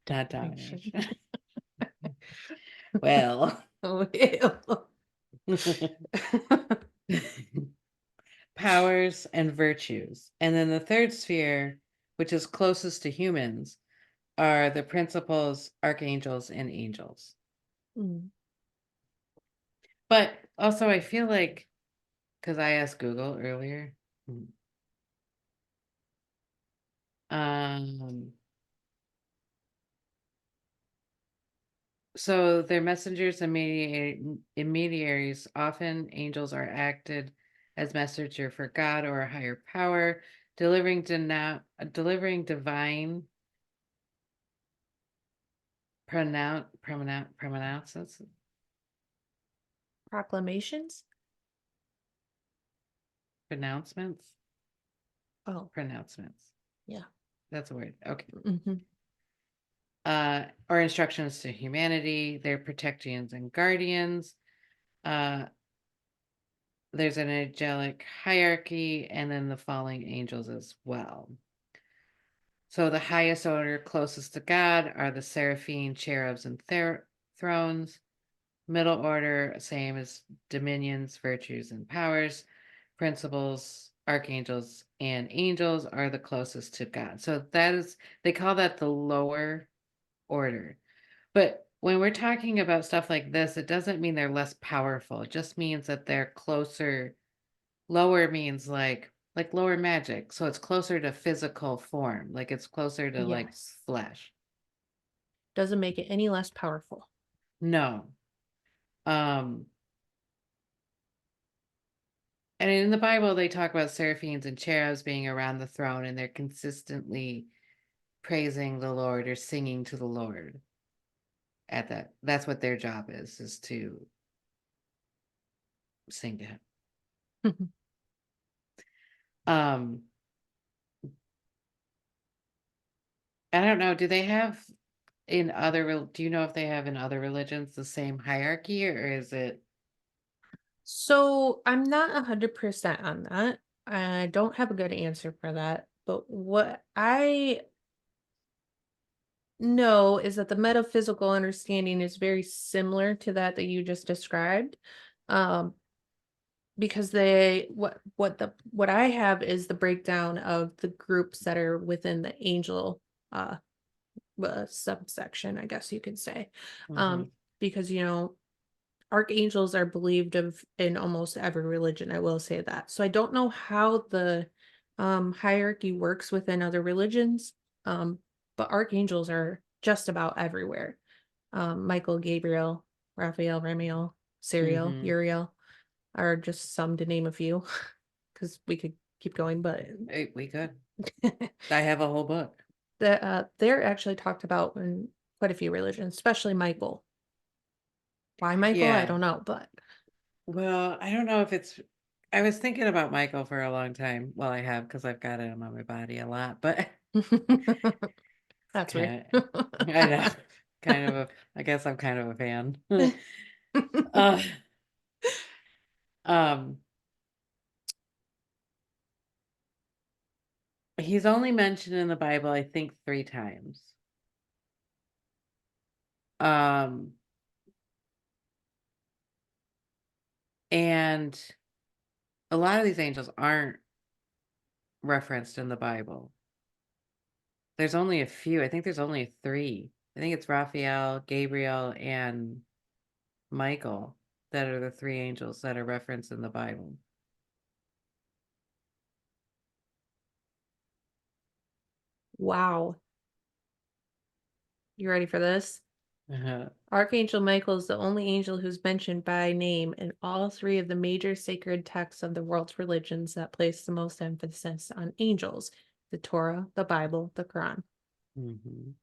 not Nation. domination. Well, Oh, ew. powers and virtues. And then the third sphere, which is closest to humans, are the principles, archangels, and angels. Mm. But also, I feel like, because I asked Google earlier, um, so they're messengers and intermediaries. Often angels are acted as messenger for God or a higher power, delivering divine pronouncements. Proclamations? Pronouncements. Oh, Pronouncements. yeah. That's a word. Okay. Mm-hmm. Or instructions to humanity. They're protections and guardians. There's an angelic hierarchy, and then the falling angels as well. So the highest order closest to God are the seraphim, cherubs, and thrones. Middle order, same as dominions, virtues, and powers. Principles, archangels, and angels are the closest to God. So that is, they call that the lower order. But when we're talking about stuff like this, it doesn't mean they're less powerful. It just means that they're closer. Lower means like lower magic. So it's closer to physical form. Like it's closer to like Yes. flesh. Doesn't make it any less powerful. No. Um and in the Bible they talk about seraphims and cherubs being around the throne, and they're consistently praising the Lord or singing to the Lord at that. That's what their job is to sing to him. Um I don't know. Do they have do you know if they have in other religions the same hierarchy, or is it? So I'm not 100% on that. I don't have a good answer for that. But what I know is that the metaphysical understanding is very similar to that you just described. Um, because what I have is the breakdown of the groups that are within the angel uh subsection, I guess you could say. Mhm. Because archangels are believed of in almost every religion, I will say that. So I don't know how the hierarchy works within other religions, but archangels are just about everywhere. Michael, Gabriel, Raphael, Ramiel, Sariel, Mhm. Uriel are just some to name a few, because we could keep going, but Hey, we could. I have a whole book. they're actually talked about in quite a few religions, especially Michael. Why Michael? I Yeah. don't know, but Well, I don't know if it's. I was thinking about Michael for a long time. Well, I have because I've got him on my body a lot, but that's weird. kind I know, kind of a. I guess I'm kind of a fan. uh, um, he's only mentioned in the Bible, I think, 3 times. Um, and a lot of these angels aren't referenced in the Bible. There's only a few. I think there's only 3. I think it's Raphael, Gabriel, and Michael that are the 3 angels that are referenced in the Bible. Wow. You ready for this? Uh-huh. Archangel Michael is the only angel who's mentioned by name in all 3 of the major sacred texts of the world's religions that place the most emphasis on angels: the Torah, the Bible, the Quran. Mhm.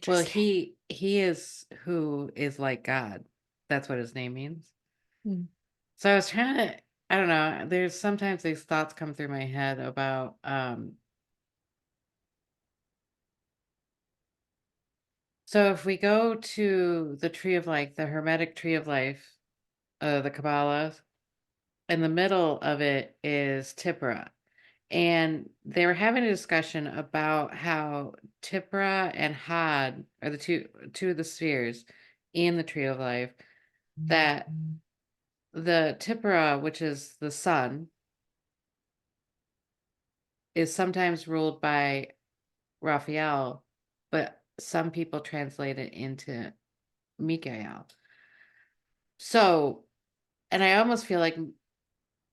Well, Interesting. he is who is like God. That's what his name means. Hmm. So I was trying to, I don't know, there's sometimes these thoughts come through my head about so if we go to the tree of life, the Hermetic tree of life, the Kabbalah, in the middle of it is Tipra. And they were having a discussion about how Tipra and Had are the two of the spheres in the tree of life, that the Tipra, which is the sun, is sometimes ruled by Raphael, but some people translate it into Mikael. So, and I almost feel like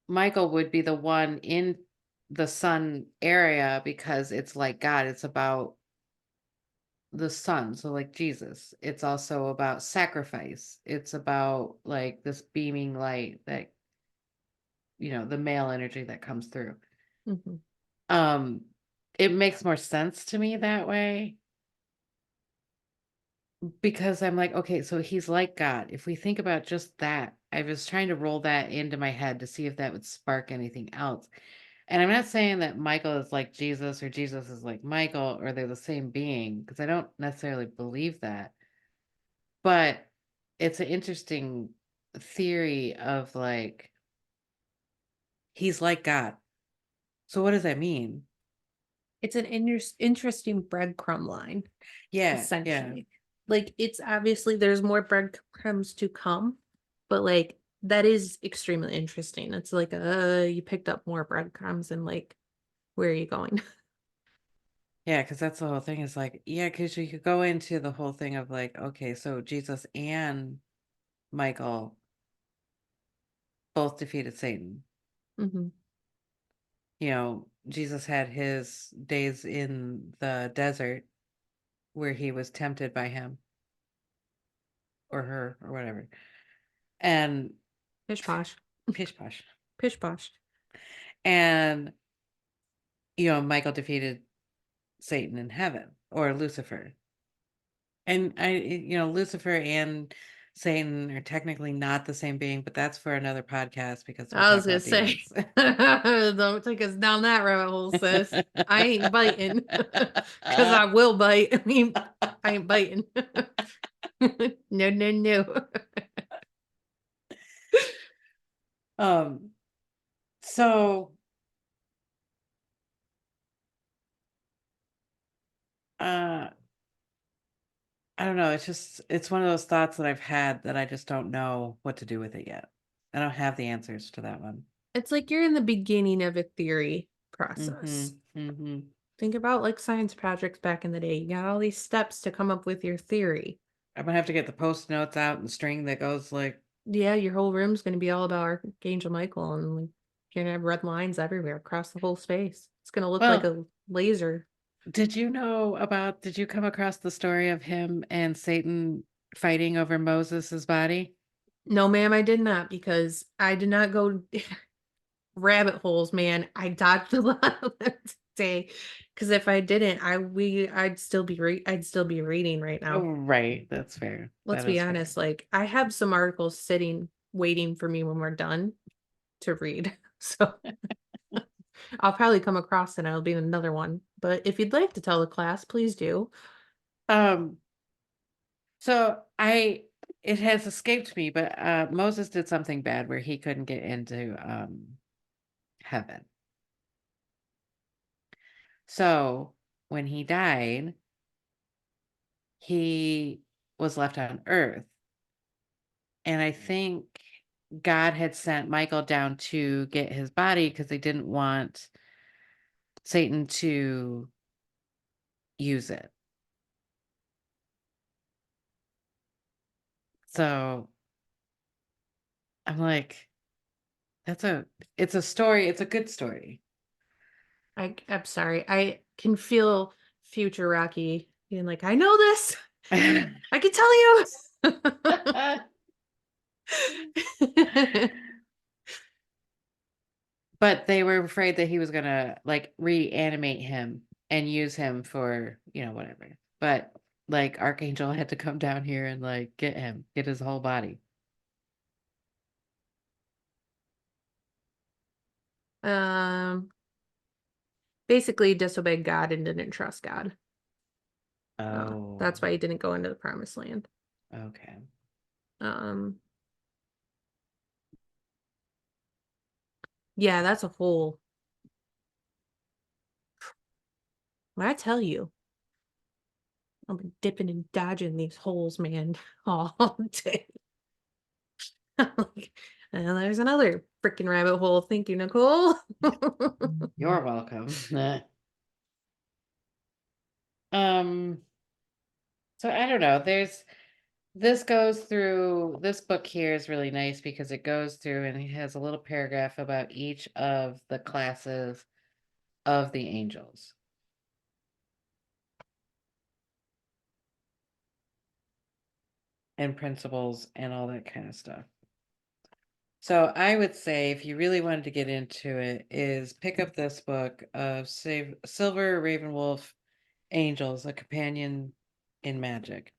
Michael would be the one in the sun area because it's like God, it's about the sun. So, like Jesus, it's also about sacrifice. It's about like this beaming light that the male energy that comes through. Mhm. Um, it makes more sense to me that way because I'm like, okay, so he's like God. If we think about just that, I was trying to roll that into my head to see if that would spark anything else. And I'm not saying that Michael is like Jesus or Jesus is like Michael or they're the same being because I don't necessarily believe that. But it's an interesting theory of like, he's like God. So what does that mean? It's an interesting breadcrumb line, Yeah, yeah. essentially. Like, it's obviously there's more breadcrumbs to come, but like that is extremely interesting. It's like, you picked up more breadcrumbs and like, where are you going? Yeah, because that's the whole thing is like, yeah, because you could go into the whole thing of like, okay, so Jesus and Michael both defeated Satan. Hmm. Jesus had his days in the desert where he was tempted by him or her or whatever. And Pish posh. pish posh. Pish posh. And, Michael defeated Satan in heaven or Lucifer. And Lucifer and Satan are technically not the same being, but that's for another podcast because we I talk was gonna about say, demons. don't take us down that rabbit hole, sis. I ain't biting. Cause I will bite. I mean, I ain't biting. No, no, no. um, so uh I don't know, it's one of those thoughts that I've had that I just don't know what to do with it yet. I don't have the answers to that one. It's like you're in the beginning of a theory process. Mhm. Mhm. Think about like science projects back in the day. You got all these steps to come up with your theory. I'm gonna have to get the post notes out and string that goes like. Yeah, your whole room's gonna be all about Archangel Michael, and like, you're gonna have red lines everywhere across the whole space. It's gonna look like Well, a laser. did you come across the story of him and Satan fighting over Moses's body? No, ma'am, I did not, because I did not go rabbit holes, man. I dodged a lot of them today. Because if I didn't, I'd still be reading right Oh, now. right. That's fair. Let's That be is fair. honest, like I have some articles sitting waiting for me when we're done to read. So I'll probably come across and it'll be another one. But if you'd like to tell the class, please do. Um, so it has escaped me, but Moses did something bad where he couldn't get into heaven. So when he died, he was left on earth. And I think God had sent Michael down to get his body because they didn't want Satan to use it. So I'm like, that's a it's a story, it's a good story. I'm sorry. I can feel future Rocky being like, I know this. I can tell you. But they were afraid that he was gonna like reanimate him and use him for, whatever. But like Archangel had to come down here and like get his whole body. um, Basically disobeyed God and didn't trust God. That's Oh, why he didn't go into the promised land. okay. Um, yeah, that's a whole. When I tell you, I've been dipping and dodging these holes, man, all day. Like, and there's another freaking rabbit hole. Thank you, Nicole. You're welcome. um, so I don't know. This book here is really nice because it goes through and it has a little paragraph about each of the classes of the angels and principles and all that kind of stuff. So I would say if you really wanted to get into it, is pick up this book of Silver RavenWolf Angels, a companion in magic.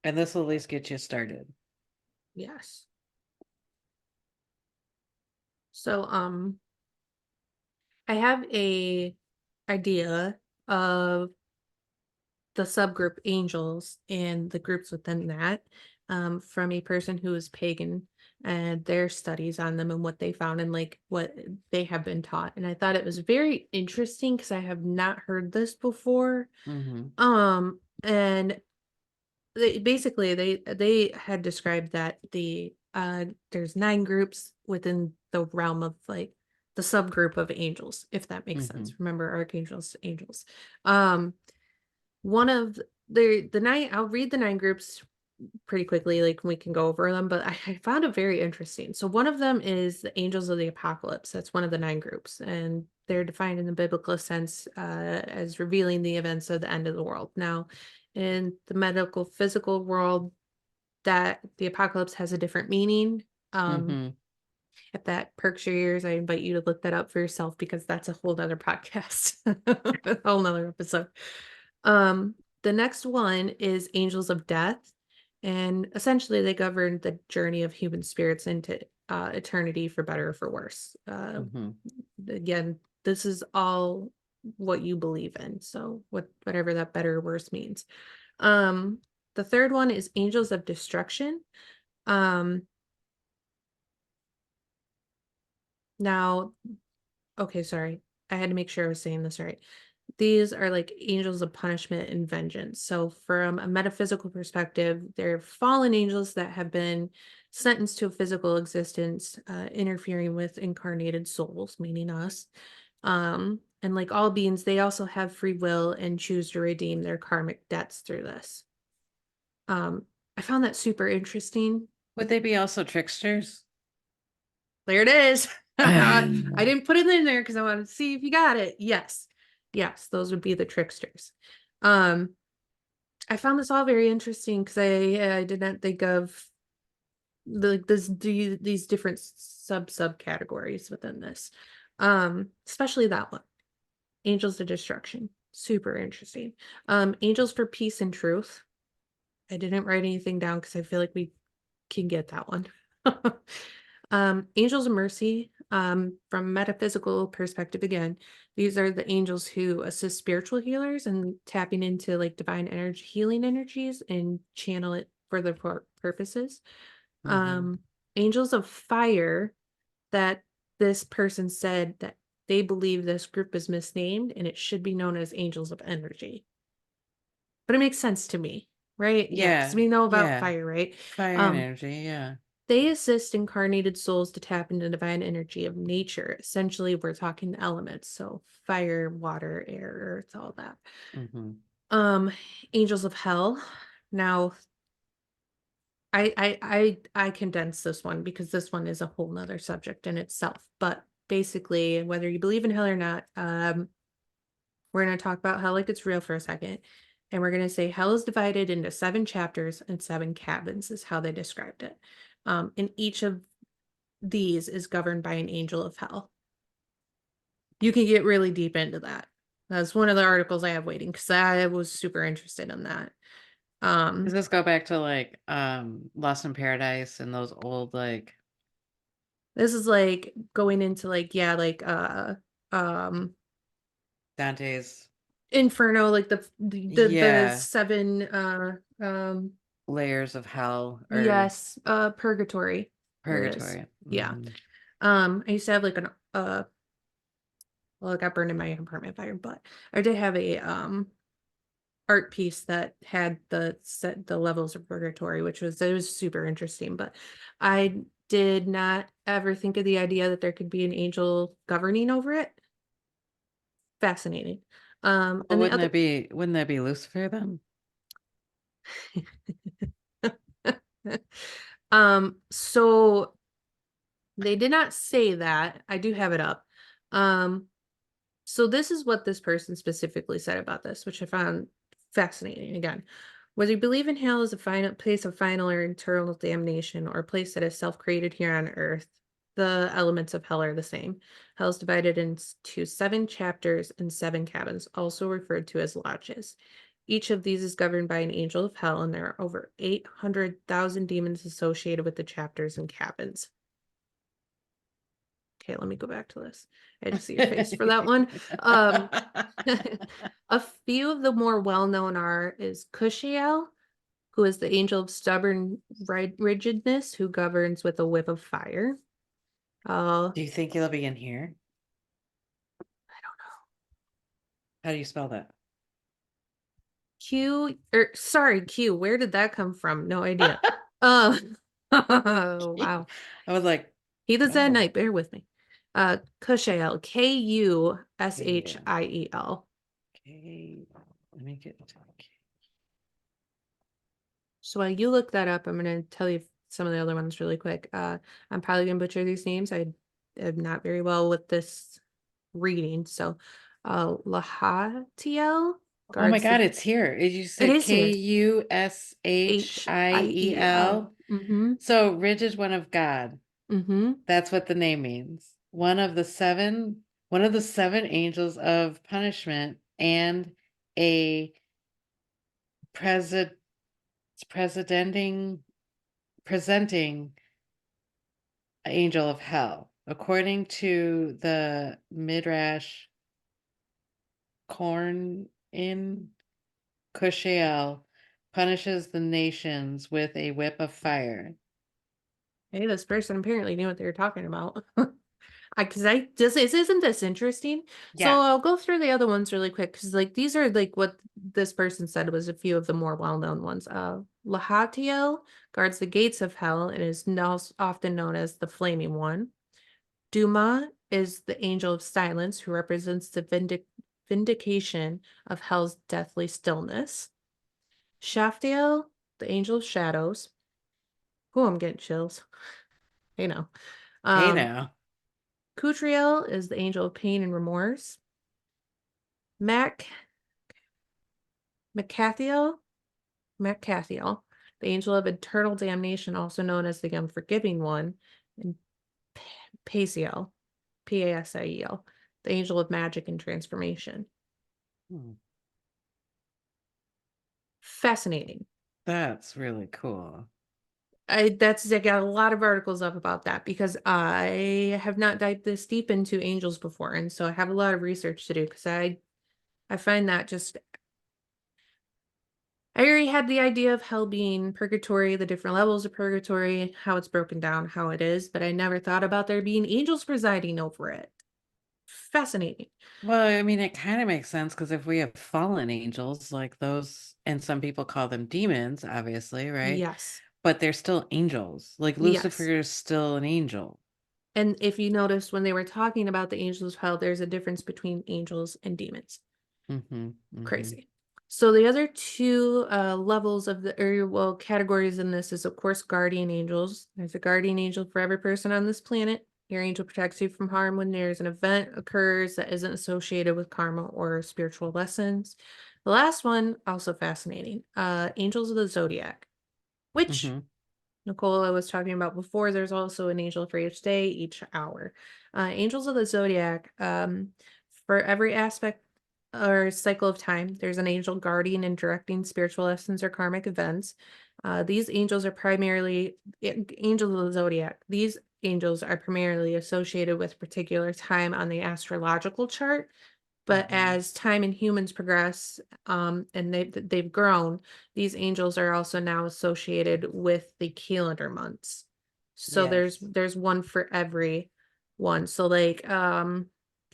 And this will at least get you started. Yes. So, I have a idea of the subgroup angels and the groups within that, from a person who is pagan and their studies on them and what they found and like what they have been taught. And I thought it was very interesting because I have not heard this before. Mm-hmm. And they had described that there's 9 groups within the realm of like the subgroup of angels, if that makes Mm-hmm. sense. Remember, archangels, angels. Um, one of the 9, I'll read the 9 groups pretty quickly, like we can go over them, but I found it very interesting. So one of them is the angels of the apocalypse. That's one of the 9 groups, and they're defined in the biblical sense as revealing the events of the end of the world. Now, in the medical physical world, that the apocalypse has a different meaning. Um, Mm-hmm. if that perks your ears, I invite you to look that up for yourself because that's a whole nother podcast, a whole nother episode. Um, the next one is Angels of Death, and essentially they govern the journey of human spirits into eternity for better or for worse. Mm-hmm. Again, this is all what you believe in, so whatever that better or worse means. Um, the third one is Angels of Destruction. Um, now, okay, sorry. I had to make sure I was saying this right. These are like angels of punishment and vengeance. So, from a metaphysical perspective, they're fallen angels that have been sentenced to a physical existence, interfering with incarnated souls, meaning us. And like all beings, they also have free will and choose to redeem their karmic debts through this. I found that super interesting. Would they be also tricksters? There it is. I didn't put it in there because I wanted to see if you got it. Yes. Yes, those would be the tricksters. Um, I found this all very interesting because I did not think of these different subcategories within this. Especially that one. Angels of Destruction. Super interesting. Angels for Peace and Truth. I didn't write anything down because I feel like we can get that one. Angels of Mercy, from metaphysical perspective again, these are the angels who assist spiritual healers and tapping into like divine energy, healing energies and channel it for their purposes. Mm-hmm. Um, Angels of Fire, that this person said that they believe this group is misnamed and it should be known as Angels of Energy. But it makes sense to me, right? Yeah, because Yeah. we know about Yeah. fire, right? Fire and Um, energy. Yeah. They assist incarnated souls to tap into divine energy of nature. Essentially, we're talking elements, so fire, water, air, earth, all that. Mm-hmm. Um, Angels of Hell. Now, I condensed this one because this one is a whole nother subject in itself. But basically, whether you believe in hell or not, we're going to talk about hell like it's real for a second. And we're going to say hell is divided into 7 chapters and 7 cabins, is how they described it. And each of these is governed by an angel of hell. You can get really deep into that. That's one of the articles I have waiting because I was super interested in that. Does Um, this go back to like Lost in Paradise and those old like this is like going into like, yeah, like um Dante's, Inferno, like the yeah, 7 layers of hell or yes, Purgatory. There it is. purgatory? Yeah. Mm-hmm. I used to have like an well, it got burned in my apartment fire, but I did have a art piece that had the levels of purgatory, which was it was super interesting. But I did not ever think of the idea that there could be an angel governing over it. Fascinating. Well, And the other wouldn't that be Lucifer then? so they did not say that. I do have it up. Um, so this is what this person specifically said about this, which I found fascinating again. Whether you believe in hell as a final place of final or eternal damnation, or a place that is self-created here on earth, the elements of hell are the same. Hell is divided into 7 chapters and 7 cabins, also referred to as lodges. Each of these is governed by an angel of hell, and there are over 800,000 demons associated with the chapters and cabins. Okay, let me go back to this. I had to see your face for that one. A few of the more well-known is Cushiel, who is the angel of stubborn rigidness, who governs with a whip of fire. Uh, Do you think he'll be in here? I don't know. How do you spell that? Q. Where did that come from? No idea. Uh, wow. I was like, Heathens at oh, night. Bear with me. Cushiel, Kushhiel. okay. Let me get So while you look that up, I'm going to tell you some of the other ones really quick. I'm probably going to butcher these names. I am not very well with this reading. So, Lahatiel Oh my guards God, the. it's here. You It said is here. Kushiel. Hiel. Mm-hmm. So Ridge is one of God. Mm-hmm. That's what the name means. One of the 7 angels of punishment, and a president presenting angel of hell. According to the Midrash, Corn in Cushiel punishes the nations with a whip of fire. Hey, this person apparently knew what they were talking about. Isn't this interesting? So Yeah. I'll go through the other ones really quick because like these are like what this person said was a few of the more well-known ones. Lahatiel guards the gates of hell and is now often known as the Flaming One. Duma is the angel of silence who represents the vindication of hell's deathly stillness. Shaftiel, the angel of shadows. Oh, I'm getting chills. You know. Hey Um, now. Kutriel is the angel of pain and remorse. Mac Macathiel, Macathiel, the angel of eternal damnation, also known as the unforgiving one, and Pasiel, Pasiel, the angel of magic and transformation. Hmm, Fascinating. that's really cool. I got a lot of articles up about that because I have not dived this deep into angels before, and so I have a lot of research to do because I find that just I already had the idea of hell being purgatory, the different levels of purgatory, how it's broken down, how it is, but I never thought about there being angels presiding over it. Fascinating. Well, I mean, it kind of makes sense because if we have fallen angels like those, and some people call them demons, obviously, right? Yes. But they're still angels. Like Lucifer Yes. is still an angel. And if you notice when they were talking about the angels of hell, there's a difference between angels and demons. Mm-hmm. Mm-hmm. Crazy. So the other two levels of categories in this is of course guardian angels. There's a guardian angel for every person on this planet. Your angel protects you from harm when there's an event occurs that isn't associated with karma or spiritual lessons. The last one, also fascinating, angels of the zodiac, which Mm-hmm. Nicola was talking about before. There's also an angel for each day, each hour. Angels of the zodiac, for every aspect or cycle of time, there's an angel guardian and directing spiritual lessons or karmic events. These angels are primarily angels of the zodiac. These angels are primarily associated with a particular time on the astrological chart, but Mm-hmm. as time and humans progress, and they've grown, these angels are also now associated with the calendar months. So there's Yes. there's one for every one. So like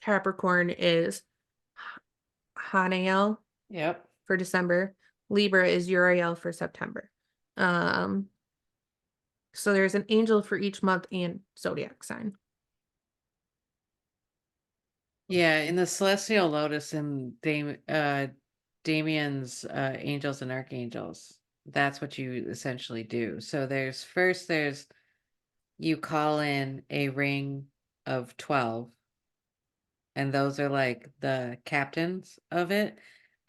Capricorn is Hanael Yep. for December. Libra is Uriel for September. Um, so there's an angel for each month and zodiac sign. Yeah, in the Celestial Lotus in Damien's Angels and Archangels, that's what you essentially do. So there's you call in a ring of 12, and those are like the captains of it.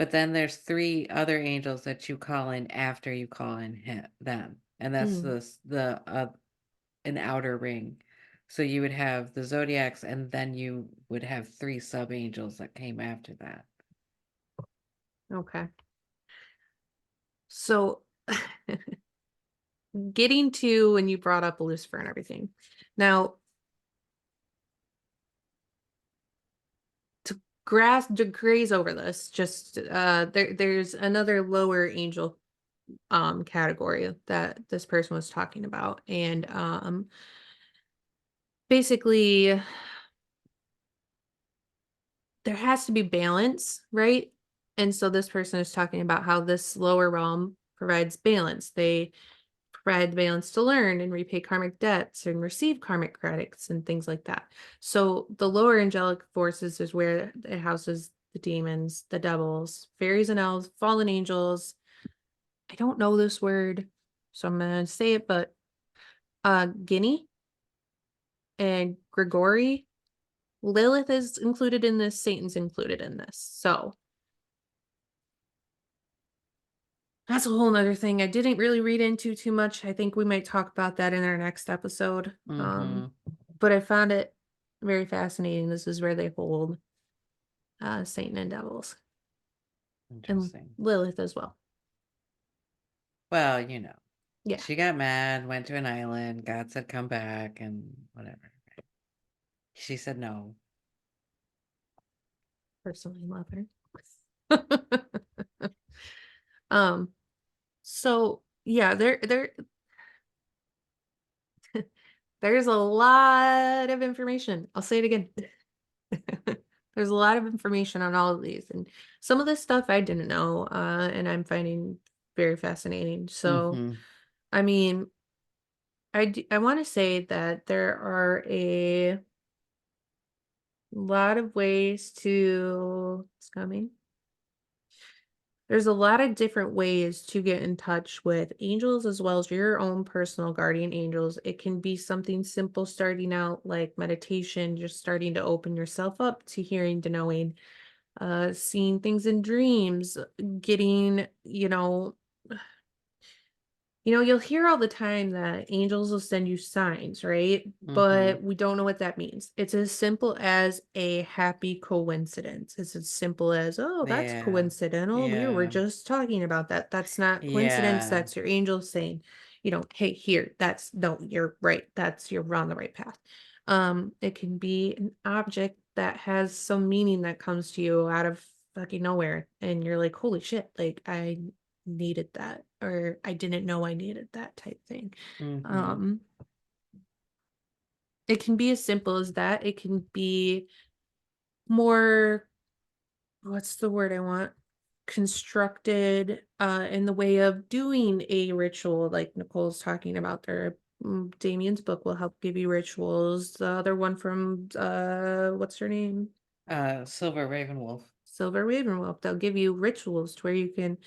But then there's 3 other angels that you call in after you call in them. And that's Mm, an outer ring. So you would have the zodiacs, and then you would have 3 sub angels that came after that. okay. So getting to when you brought up Lucifer and everything. Now, to graze over this, just there's another lower angel category that this person was talking about. And basically there has to be balance, right? And so this person is talking about how this lower realm provides balance. They provide the balance to learn and repay karmic debts and receive karmic credits and things like that. So the lower angelic forces is where it houses the demons, the devils, fairies and elves, fallen angels. I don't know this word, so I'm gonna say it, but Guinea and Grigori. Lilith is included in this, Satan's included in this. So that's a whole nother thing I didn't really read into too much. I think we might talk about that in our next episode. Mhm. But I found it very fascinating. This is where they hold Satan and devils and Interesting. Lilith as well. Well, Yeah, she got mad, went to an island, God said come back and whatever. She said no. personally love her. um, so yeah, there's a lot of information. I'll say it again. There's a lot of information on all of these, and some of this stuff I didn't know, and I'm finding very fascinating. So, Mhm. I mean, I want to say that there are a lot of ways to it's coming. There's a lot of different ways to get in touch with angels as well as your own personal guardian angels. It can be something simple starting out like meditation, just starting to open yourself up to hearing, to knowing, seeing things in dreams, getting, you'll hear all the time that angels will send you signs, right? Mhm. But we don't know what that means. It's as simple as a happy coincidence. It's as simple as, oh, that's Yeah. coincidental. We were Yeah. just talking about that. That's not coincidence. Yeah. That's your angel saying, hey, here, that's no, you're right. You're on the right path. It can be an object that has some meaning that comes to you out of fucking nowhere. And you're like, holy shit, like I needed that, or I didn't know I needed that type thing. Mhm. Um, it can be as simple as that. It can be more, what's the word I want? Constructed in the way of doing a ritual, like Nicole's talking about there. Damien's book will help give you rituals. The other one from what's her name? Silver RavenWolf. Silver RavenWolf. They'll give you rituals to where you can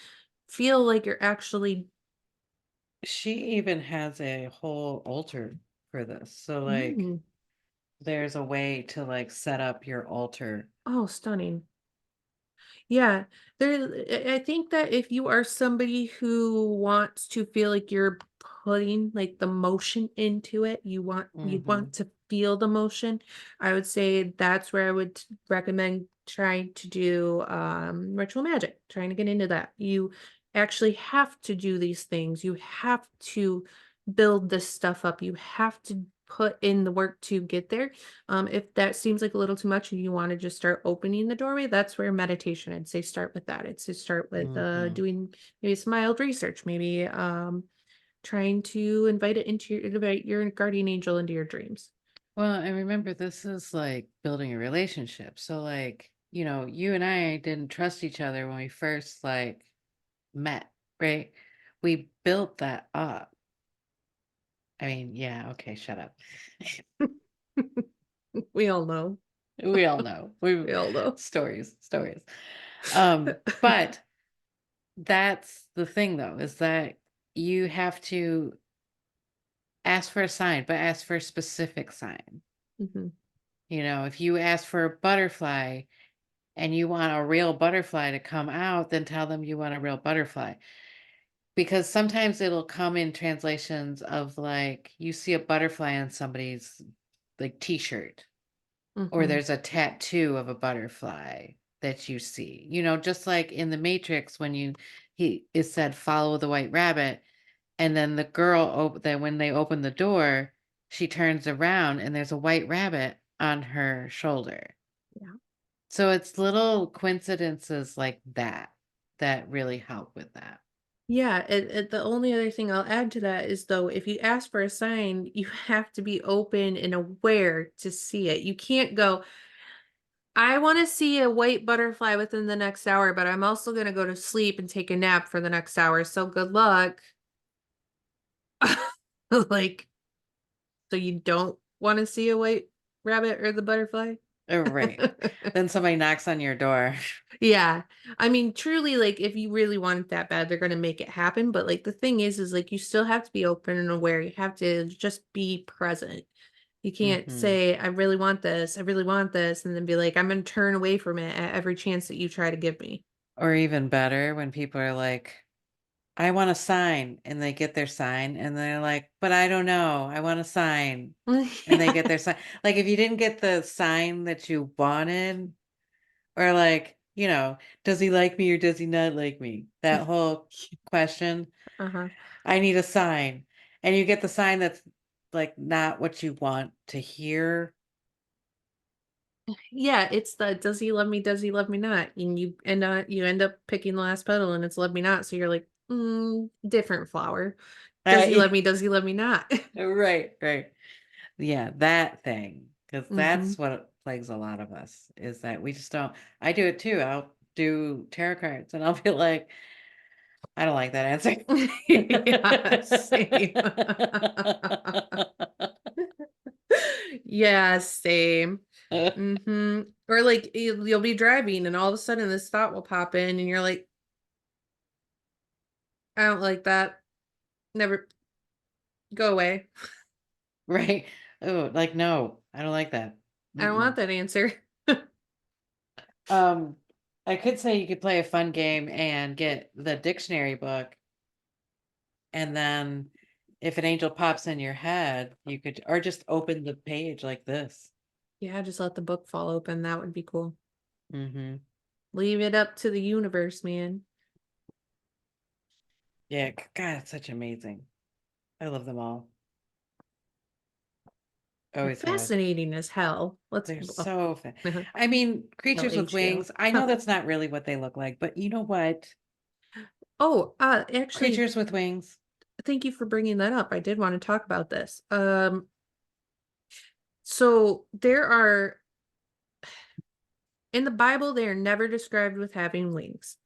feel like you're actually She even has a whole altar for this. So like mm, there's a way to like set up your altar. oh, stunning. Yeah, I think that if you are somebody who wants to feel like you're putting like the motion into it, you want Mhm. to feel the motion, I would say that's where I would recommend trying to do ritual magic, trying to get into that. You actually have to do these things. You have to build this stuff up. You have to put in the work to get there. If that seems like a little too much and you want to just start opening the doorway, that's where meditation, I'd say start with that. It's to start with Mhm. doing maybe some mild research, maybe trying to invite your guardian angel into your dreams. Well, and remember this is like building a relationship. So like, you and I didn't trust each other when we first like met, right? We built that up. I mean, yeah, okay, shut up. We all know. We all know. We We all know. stories, stories. But that's the thing though, is that you have to ask for a sign, but ask for a specific sign. Mhm. If you ask for a butterfly, and you want a real butterfly to come out, then tell them you want a real butterfly. Because sometimes it'll come in translations of like you see a butterfly on somebody's like t-shirt, or Mhm. there's a tattoo of a butterfly that you see. Just like in the Matrix when he is said follow the white rabbit, and then the girl that when they open the door, she turns around and there's a white rabbit on her shoulder. Yeah. So it's little coincidences like that that really help with that. Yeah, the only other thing I'll add to that is, though, if you ask for a sign, you have to be open and aware to see it. You can't go, "I wanna see a white butterfly within the next hour, but I'm also gonna go to sleep and take a nap for the next hour, so good luck." Like, so you don't wanna see a white rabbit or the butterfly? Right. Then somebody knocks on your door. Yeah. I mean, truly, like, if you really want it that bad, they're gonna make it happen, but, like, the thing is, like, you still have to be open and aware. You have to just be present. You can't Hmm. say, I really want this," and then be like, "I'm gonna turn away from it at every chance that you try to give me." Or even better, when people are like, I want a sign, and they get their sign, and they're like, but I don't know. I want a sign. And they get Yeah. their sign. Like, if you didn't get the sign that you wanted, or like, does he like me or does he not like me? That whole question. Uh-huh. I need a sign. And you get the sign that's like not what you want to hear. Yeah, it's the does he love me not? And you end up picking the last petal and it's love me not. So you're like, different flower. Uh, Does he love me not? right, right. Yeah, that thing. Because Hmm. that's what plagues a lot of us is that we just don't. I do it too. I'll do tarot cards and I'll be like, I don't like that answer. Yeah, same. Yeah, same. Or like you'll be driving and all of a sudden this thought will pop in and you're like, I don't like that. Never go away. Right. Oh, like, no, I don't like that. I don't want Mm-mm. that answer. Um, I could say you could play a fun game and get the dictionary book, and then if an angel pops in your head, you could, or just open the page like this. Yeah, just let the book fall open. That would be cool. Mm-hmm. Leave it up to the universe, man. Yeah, God, it's such amazing. I love them all. They're Always have. fascinating as hell. They're Oh, so I mean, I'll creatures with age you. wings. I know that's not really what they look like, but you know what? Oh, actually, Creatures with wings. thank you for bringing that up. I did want to talk about this. So there are in the Bible, they are never described with having wings.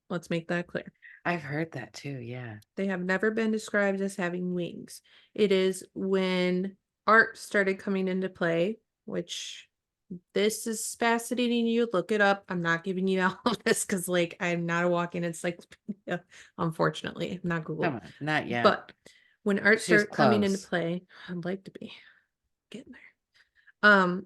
Let's make that clear. I've heard that too. Yeah. They have never been described as having wings. It is when art started coming into play, which this is fascinating. You look it up. I'm not giving you all of this because, like, I'm not a walking encyclopedia, unfortunately. I'm not Come Google. on, not yet. But when art She's started coming into close. play, I'd like to be getting there.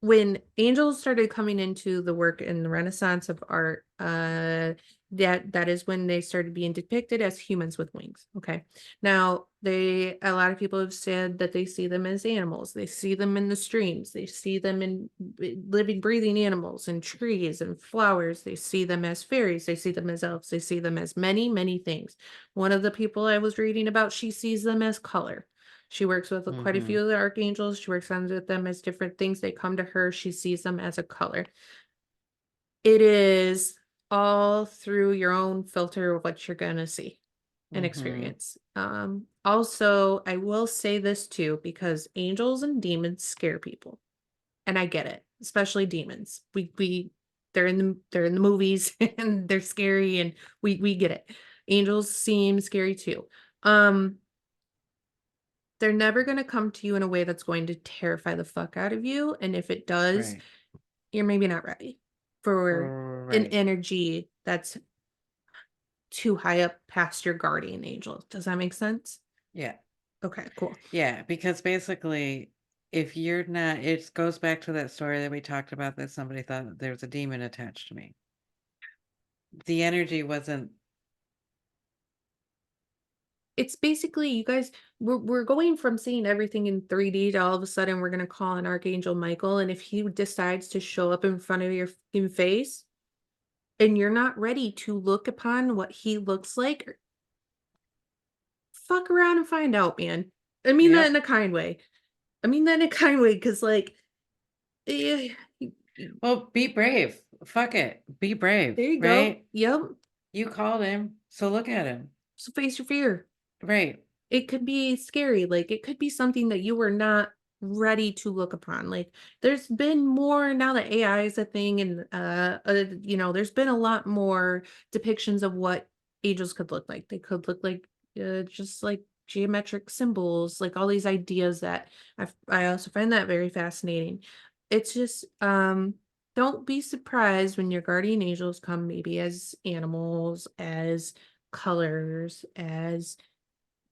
When angels started coming into the work in the Renaissance of art, that is when they started being depicted as humans with wings. Okay. Now a lot of people have said that they see them as animals. They see them in the streams. They see them in living, breathing animals and trees and flowers. They see them as fairies. They see them as elves. They see them as many, many things. One of the people I was reading about, she sees them as color. She works with quite a Mm-hmm. few of the archangels. She works on with them as different things. They come to her. She sees them as a color. It is all through your own filter of what you're gonna see and Mm-hmm. experience. Also, I will say this too, because angels and demons scare people, and I get it, especially demons. We they're in the movies and they're scary, and we get it. Angels seem scary too. Um, they're never going to come to you in a way that's going to terrify the fuck out of you. And if it does, Right. you're maybe not ready for an Right. energy that's too high up past your guardian angel. Does that make sense? Yeah. Okay, cool. Yeah. Because basically, if you're not, it goes back to that story that we talked about that somebody thought that there was a demon attached to me. The energy wasn't It's basically you guys we're going from seeing everything in 3D to all of a sudden we're gonna call an Archangel Michael, and if he decides to show up in front of your fucking face and you're not ready to look upon what he looks like, fuck around and find out, man. I mean that in Yep. a kind way. I mean that in a kind way, because like, eh, Well, be brave. Fuck it. Be brave, there you go. right? Yep. You called him, so look at him. So face your fear. Right. It could be scary, like, it could be something that you were not ready to look upon, like, there's been more now that AI is a thing and, there's been a lot more depictions of what angels could look like. They could look like, just like geometric symbols, like all these ideas that I also find that very fascinating. It's just, don't be surprised when your guardian angels come maybe as animals, as colors, as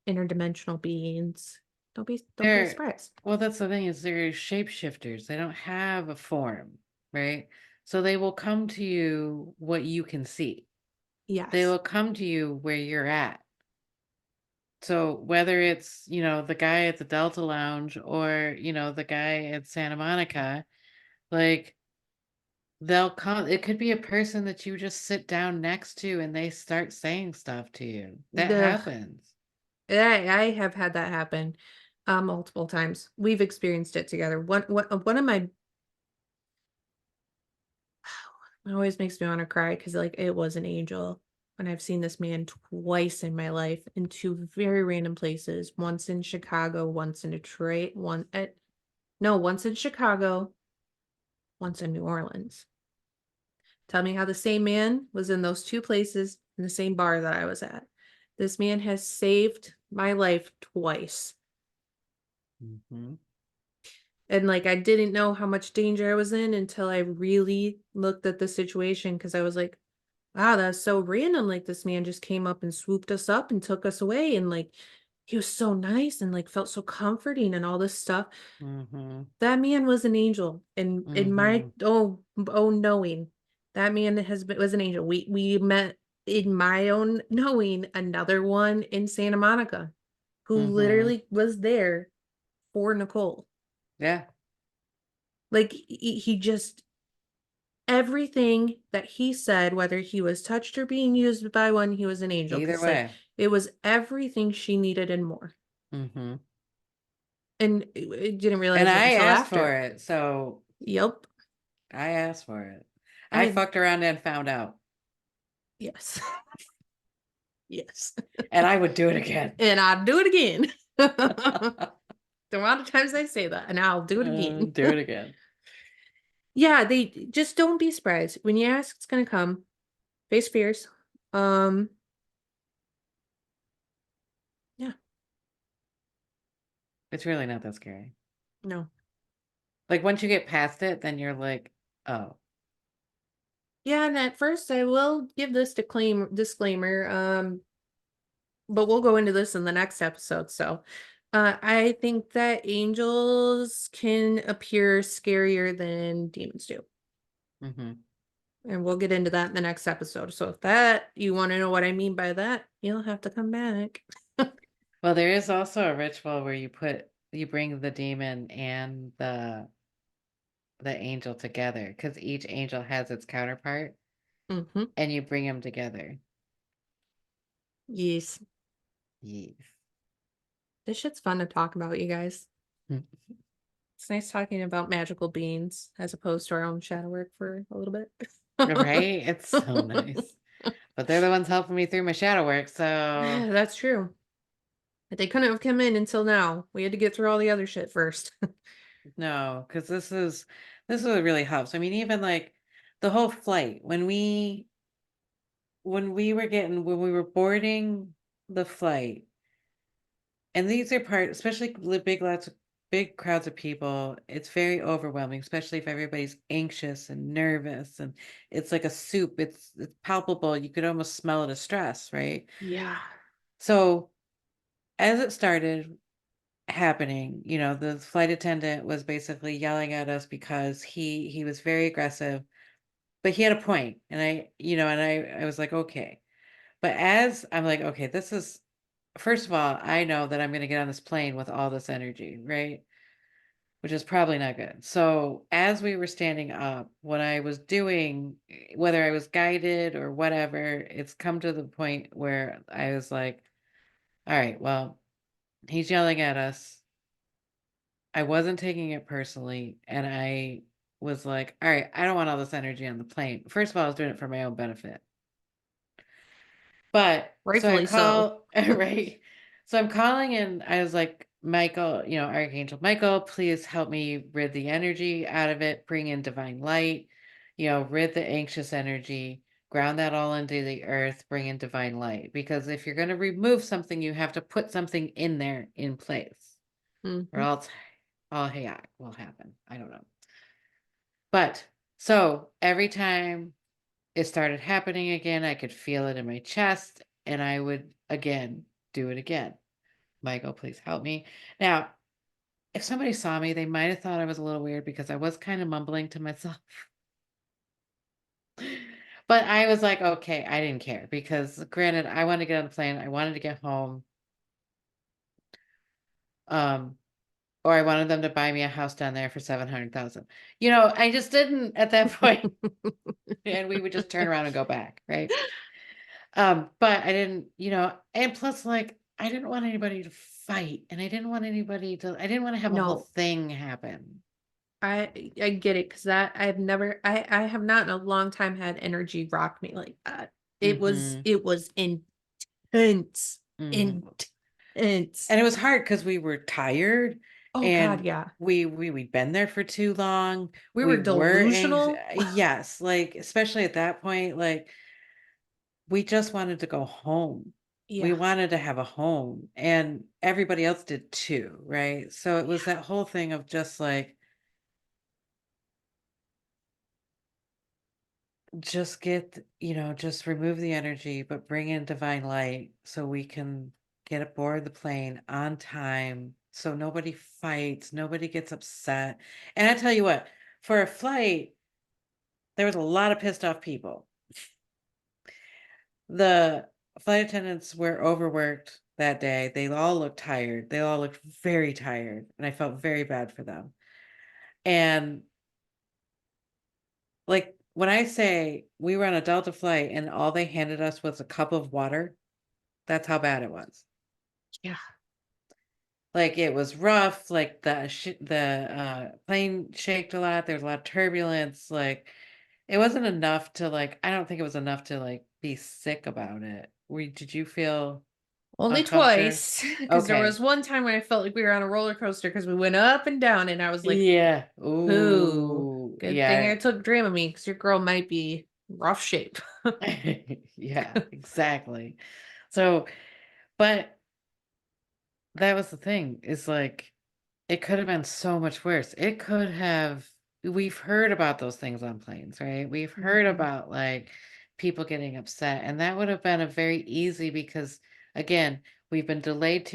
interdimensional beings. Don't be They're surprised. well, that's the thing is they're shapeshifters. They don't have a form, right? So they will come to you what you can see. They Yes. will come to you where you're at. So whether it's, the guy at the Delta Lounge or, the guy at Santa Monica, like they'll come, it could be a person that you just sit down next to and they start saying stuff to you. That The happens. I have had that happen, multiple times. We've experienced it together. One of my it always makes me wanna cry because like, it was an angel, and I've seen this man twice in my life in 2 very random places, once in Chicago, once in Detroit, once in Chicago, once in New Orleans. Tell me how the same man was in those 2 places in the same bar that I was at. This man has saved my life twice. Hmm. And, like, I didn't know how much danger I was in until I really looked at the situation because I was like, "Wow, that's so random." Like, this man just came up and swooped us up and took us away, and, like, he was so nice and, like, felt so comforting and all this stuff. Hmm. That man was an angel, and in my Hmm. own knowing, that man was an angel. We met in my own knowing another one in Santa Monica who Hmm. literally was there for Nicole. Yeah. Like, he just everything that he said, whether he was touched or being used by one, he was an angel. Either Because like, way. it was everything she needed and more, Hmm. and I didn't And realize it I until asked for after. it, so Yep. I asked for it. I I fucked around and found out, yes. Yes. and I would do it again. And I'd do it again. The amount of times I say that, and I'll do it again. Do it again. Yeah, they just don't be surprised. When you ask, it's gonna come. Face fears. Um, yeah, It's really not that scary. no. Like once you get past it, then you're like, oh, Yeah, and at first I will give this disclaimer, but we'll go into this in the next episode. So, I think that angels can appear scarier than demons do. hmm. And we'll get into that in the next episode. So if that you want to know what I mean by that, you'll have to come back. Well, there is also a ritual where you bring the demon and the angel together because each angel has its counterpart, Hmm. and you bring them together. Yes. Yes. This shit's fun to talk about, you guys. It's nice talking about magical beings as opposed to our own shadow work for a little bit. Right? It's so nice. But they're the ones helping me through my shadow work, so That's true. But they couldn't have come in until now. We had to get through all the other shit first. no, because this is what really helps. I mean, even like the whole flight when we were boarding the flight, and these are especially big crowds of people. It's very overwhelming, especially if everybody's anxious and nervous, and it's like a soup. It's palpable. You could almost smell it as stress, right? Yeah. So as it started, happening. You know, the flight attendant was basically yelling at us because he was very aggressive, but he had a point. And I was like, okay. But as I'm like, okay, this is first of all, I know that I'm going to get on this plane with all this energy, right? Which is probably not good. So, as we were standing up, what I was doing, whether I was guided or whatever, it's come to the point where I was like, all right, well, he's yelling at us. I wasn't taking it personally. And I was like, all right, I don't want all this energy on the plane. First of all, I was doing it for my own benefit. But so I Rightfully so. call right. So I'm calling and I was like, Michael, Archangel Michael, please help me rid the energy out of it, bring in divine light, rid the anxious energy, ground that all into the earth, bring in divine light. Because if you're going to remove something, you have to put something in there in place, or Mhm. else all chaos will happen. I don't know. But so every time it started happening again. I could feel it in my chest, and I would again do it again. Michael, please help me. Now, if somebody saw me, they might have thought I was a little weird because I was kind of mumbling to myself. But I was like, okay, I didn't care because granted, I wanted to get on the plane. I wanted to get home. Um, or I wanted them to buy me a house down there for 700,000. I just didn't at that point. And we would just turn around and go back, right? But I didn't, and plus, like, I didn't want anybody to fight, and I didn't want to have a whole No, thing happen. I get it because that I have not in a long time had energy rock me like that. Hmm. It was intense, Hmm. intense. And it was hard because we were tired, Oh God, and yeah. we'd been there for too long. We We were were anxious. delusional. Yes, like especially at that point, like we just wanted to go home. We Yeah, wanted to have a home, and everybody else did too, right? So it was that whole thing of just like, just remove the energy, but bring in divine light so we can get aboard the plane on time. So nobody fights, nobody gets upset. And I tell you what, for a flight, there was a lot of pissed off people. The flight attendants were overworked that day. They all looked tired. They all looked very tired. And I felt very bad for them. And like when I say we were on a Delta flight and all they handed us was a cup of water, that's how bad it was. yeah. Like, it was rough, like, plane shaked a lot, there was a lot of turbulence, like, it wasn't enough to, like I don't think it was enough to, like, be sick about it. Did you feel Only uncomfortable? twice, because there was Okay. one time when I felt like we were on a roller coaster because we went up and down, and I was like, Yeah. "Ooh, Ooh, good thing I yeah. took Dramamine because your girl might be rough shape." Yeah, exactly. So, but that was the thing, is, like, it could have been so much worse. We've heard about those things on planes, right? We've heard Mhm. about like people getting upset, and that would have been a very easy because again, we've been delayed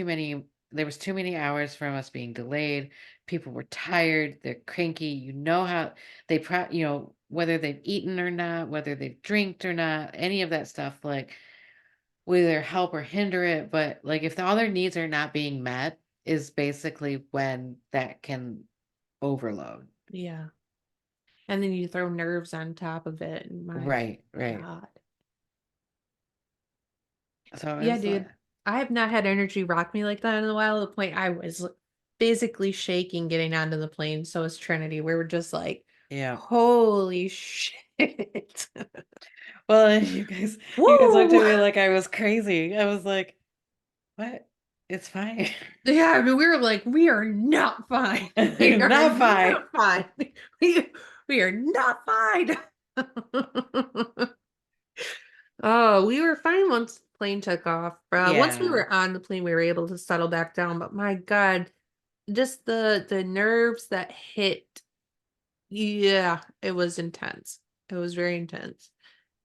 there was too many hours from us being delayed. People were tired, they're cranky. You know how whether they've eaten or not, whether they've drinked or not, any of that stuff, like will either help or hinder it, but, like, if all their needs are not being met is basically when that can overload. Yeah. And then you throw nerves on top of it, and my Right, right. God. So Yeah, it's like dude. I have not had energy rock me like that in a while. The point I was basically shaking getting onto the plane. So is Trinity. We were just like, yeah. holy shit. Well, and you guys looked Woo! at me like I was crazy. I was like, "What? It's fine." Yeah, I mean, we were like, we are not fine. We are Not fine. not fine. We, we are not fine. Oh, we were fine once the plane took off. Once we Yeah. were on the plane, we were able to settle back down. But my God, just the nerves that hit. Yeah, it was intense. It was very intense.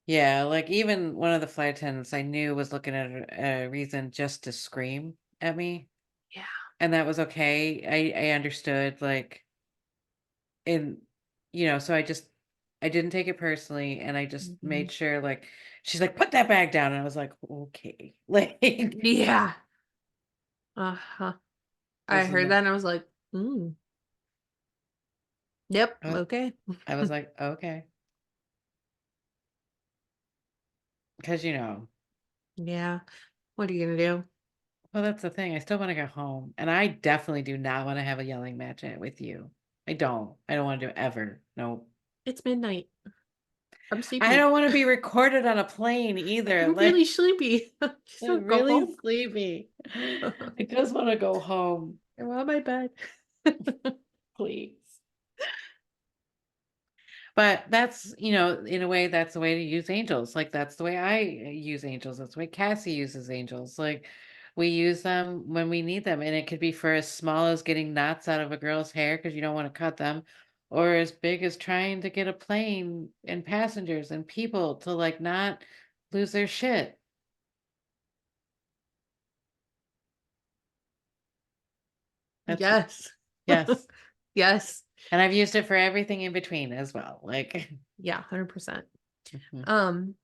Yeah, like, even one of the flight attendants I knew was looking at a reason just to scream at me. Yeah. and that was okay. I understood, like, and so I didn't take it personally, and I just Mhm. made sure, like, she's like, "Put that bag down," and I was like, "Okay." Like, Yeah. Uh-huh. I this is heard not that and I was like, "Mm, yep, okay." I was like, "Okay," because Yeah. What are you gonna do? well, that's the thing. I still want to go home, and I definitely do not want to have a yelling match with you. I don't. I don't want to do it ever. No. It's midnight. I'm I sleepy. don't want to be recorded on a plane either. I'm really Like, sleepy. Just I'm wanna go really home. sleepy. I just want to go home, I want my bed. please. But that's, in a way, that's the way to use angels. Like, that's the way I use angels. That's the way Cassie uses angels. Like, we use them when we need them. And it could be for as small as getting knots out of a girl's hair because you don't want to cut them, or as big as trying to get a plane and passengers and people to, like, not lose their shit. That's, Yes. yes. Yes. And I've used it for everything in between as well. Like, Yeah, 100%. mhm, Um,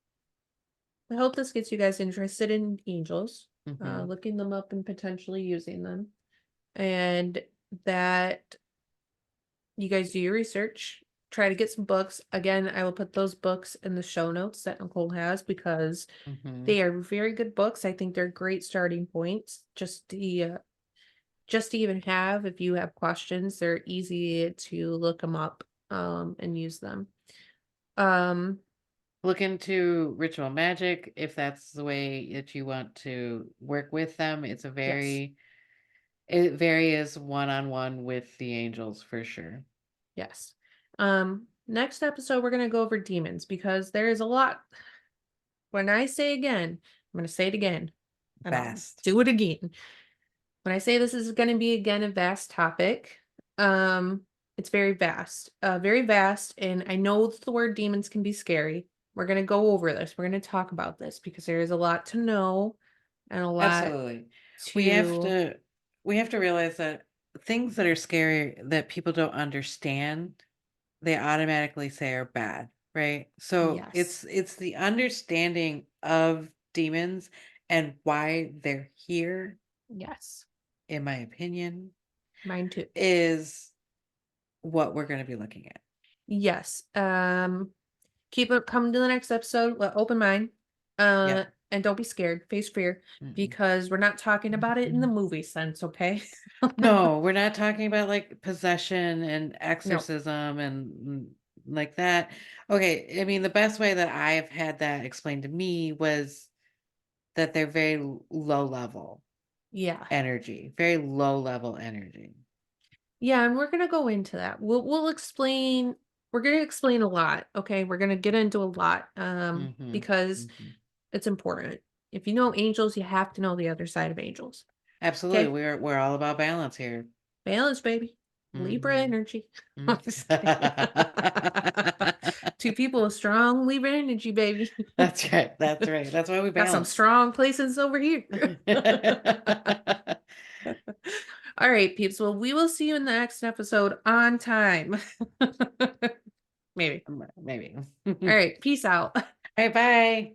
I hope this gets you guys interested in angels, mhm. looking them up and potentially using them, and that you guys do your research. Try to get some books. Again, I will put those books in the show notes that Nicole has because Mhm. they are very good books. I think they're great starting points. Just to even have if you have questions, they're easy to look them up and use them. Um, Look into ritual magic if that's the way that you want to work with them. yes. It varies one-on-one with the angels for sure. Yes. Next episode we're gonna go over demons because there is a lot. When I say again, I'm gonna say it again, and I'll Vast. do it again. When I say this is gonna be again a vast topic, it's very vast, and I know that the word demons can be scary. We're gonna go over this. We're gonna talk about this because there is a lot to know and a lot Absolutely. We have to to we have to realize that things that are scary that people don't understand, they automatically say are bad, right? So yes, it's the understanding of demons and why they're here, yes, in my opinion, mine too. is what we're going to be looking at. Yes. Keep it coming to the next episode with open mind. Yep. And don't be scared. Face fear Mm-mm. because we're not talking about it in the movie sense, okay? No, we're not talking about like possession and No. exorcism and like that. Okay, I mean, the best way that I've had that explained to me was that they're very low level Yeah. energy, very low level energy. Yeah, and we're gonna go into that. We're gonna explain a lot, okay? We're gonna get into a lot, Hmm. because Hmm. it's important. If you know angels, you have to know the other side of angels. Absolutely, Okay? we're all about balance here. Balance, baby. Libra Hmm. energy. I'm just kidding. Two people with strong Libra energy, baby. That's right. That's right. That's why we Got some balance. strong places over here. All right, peeps. Well, we will see you in the next episode on time. Maybe. Maybe. All All right. Peace out. right, bye.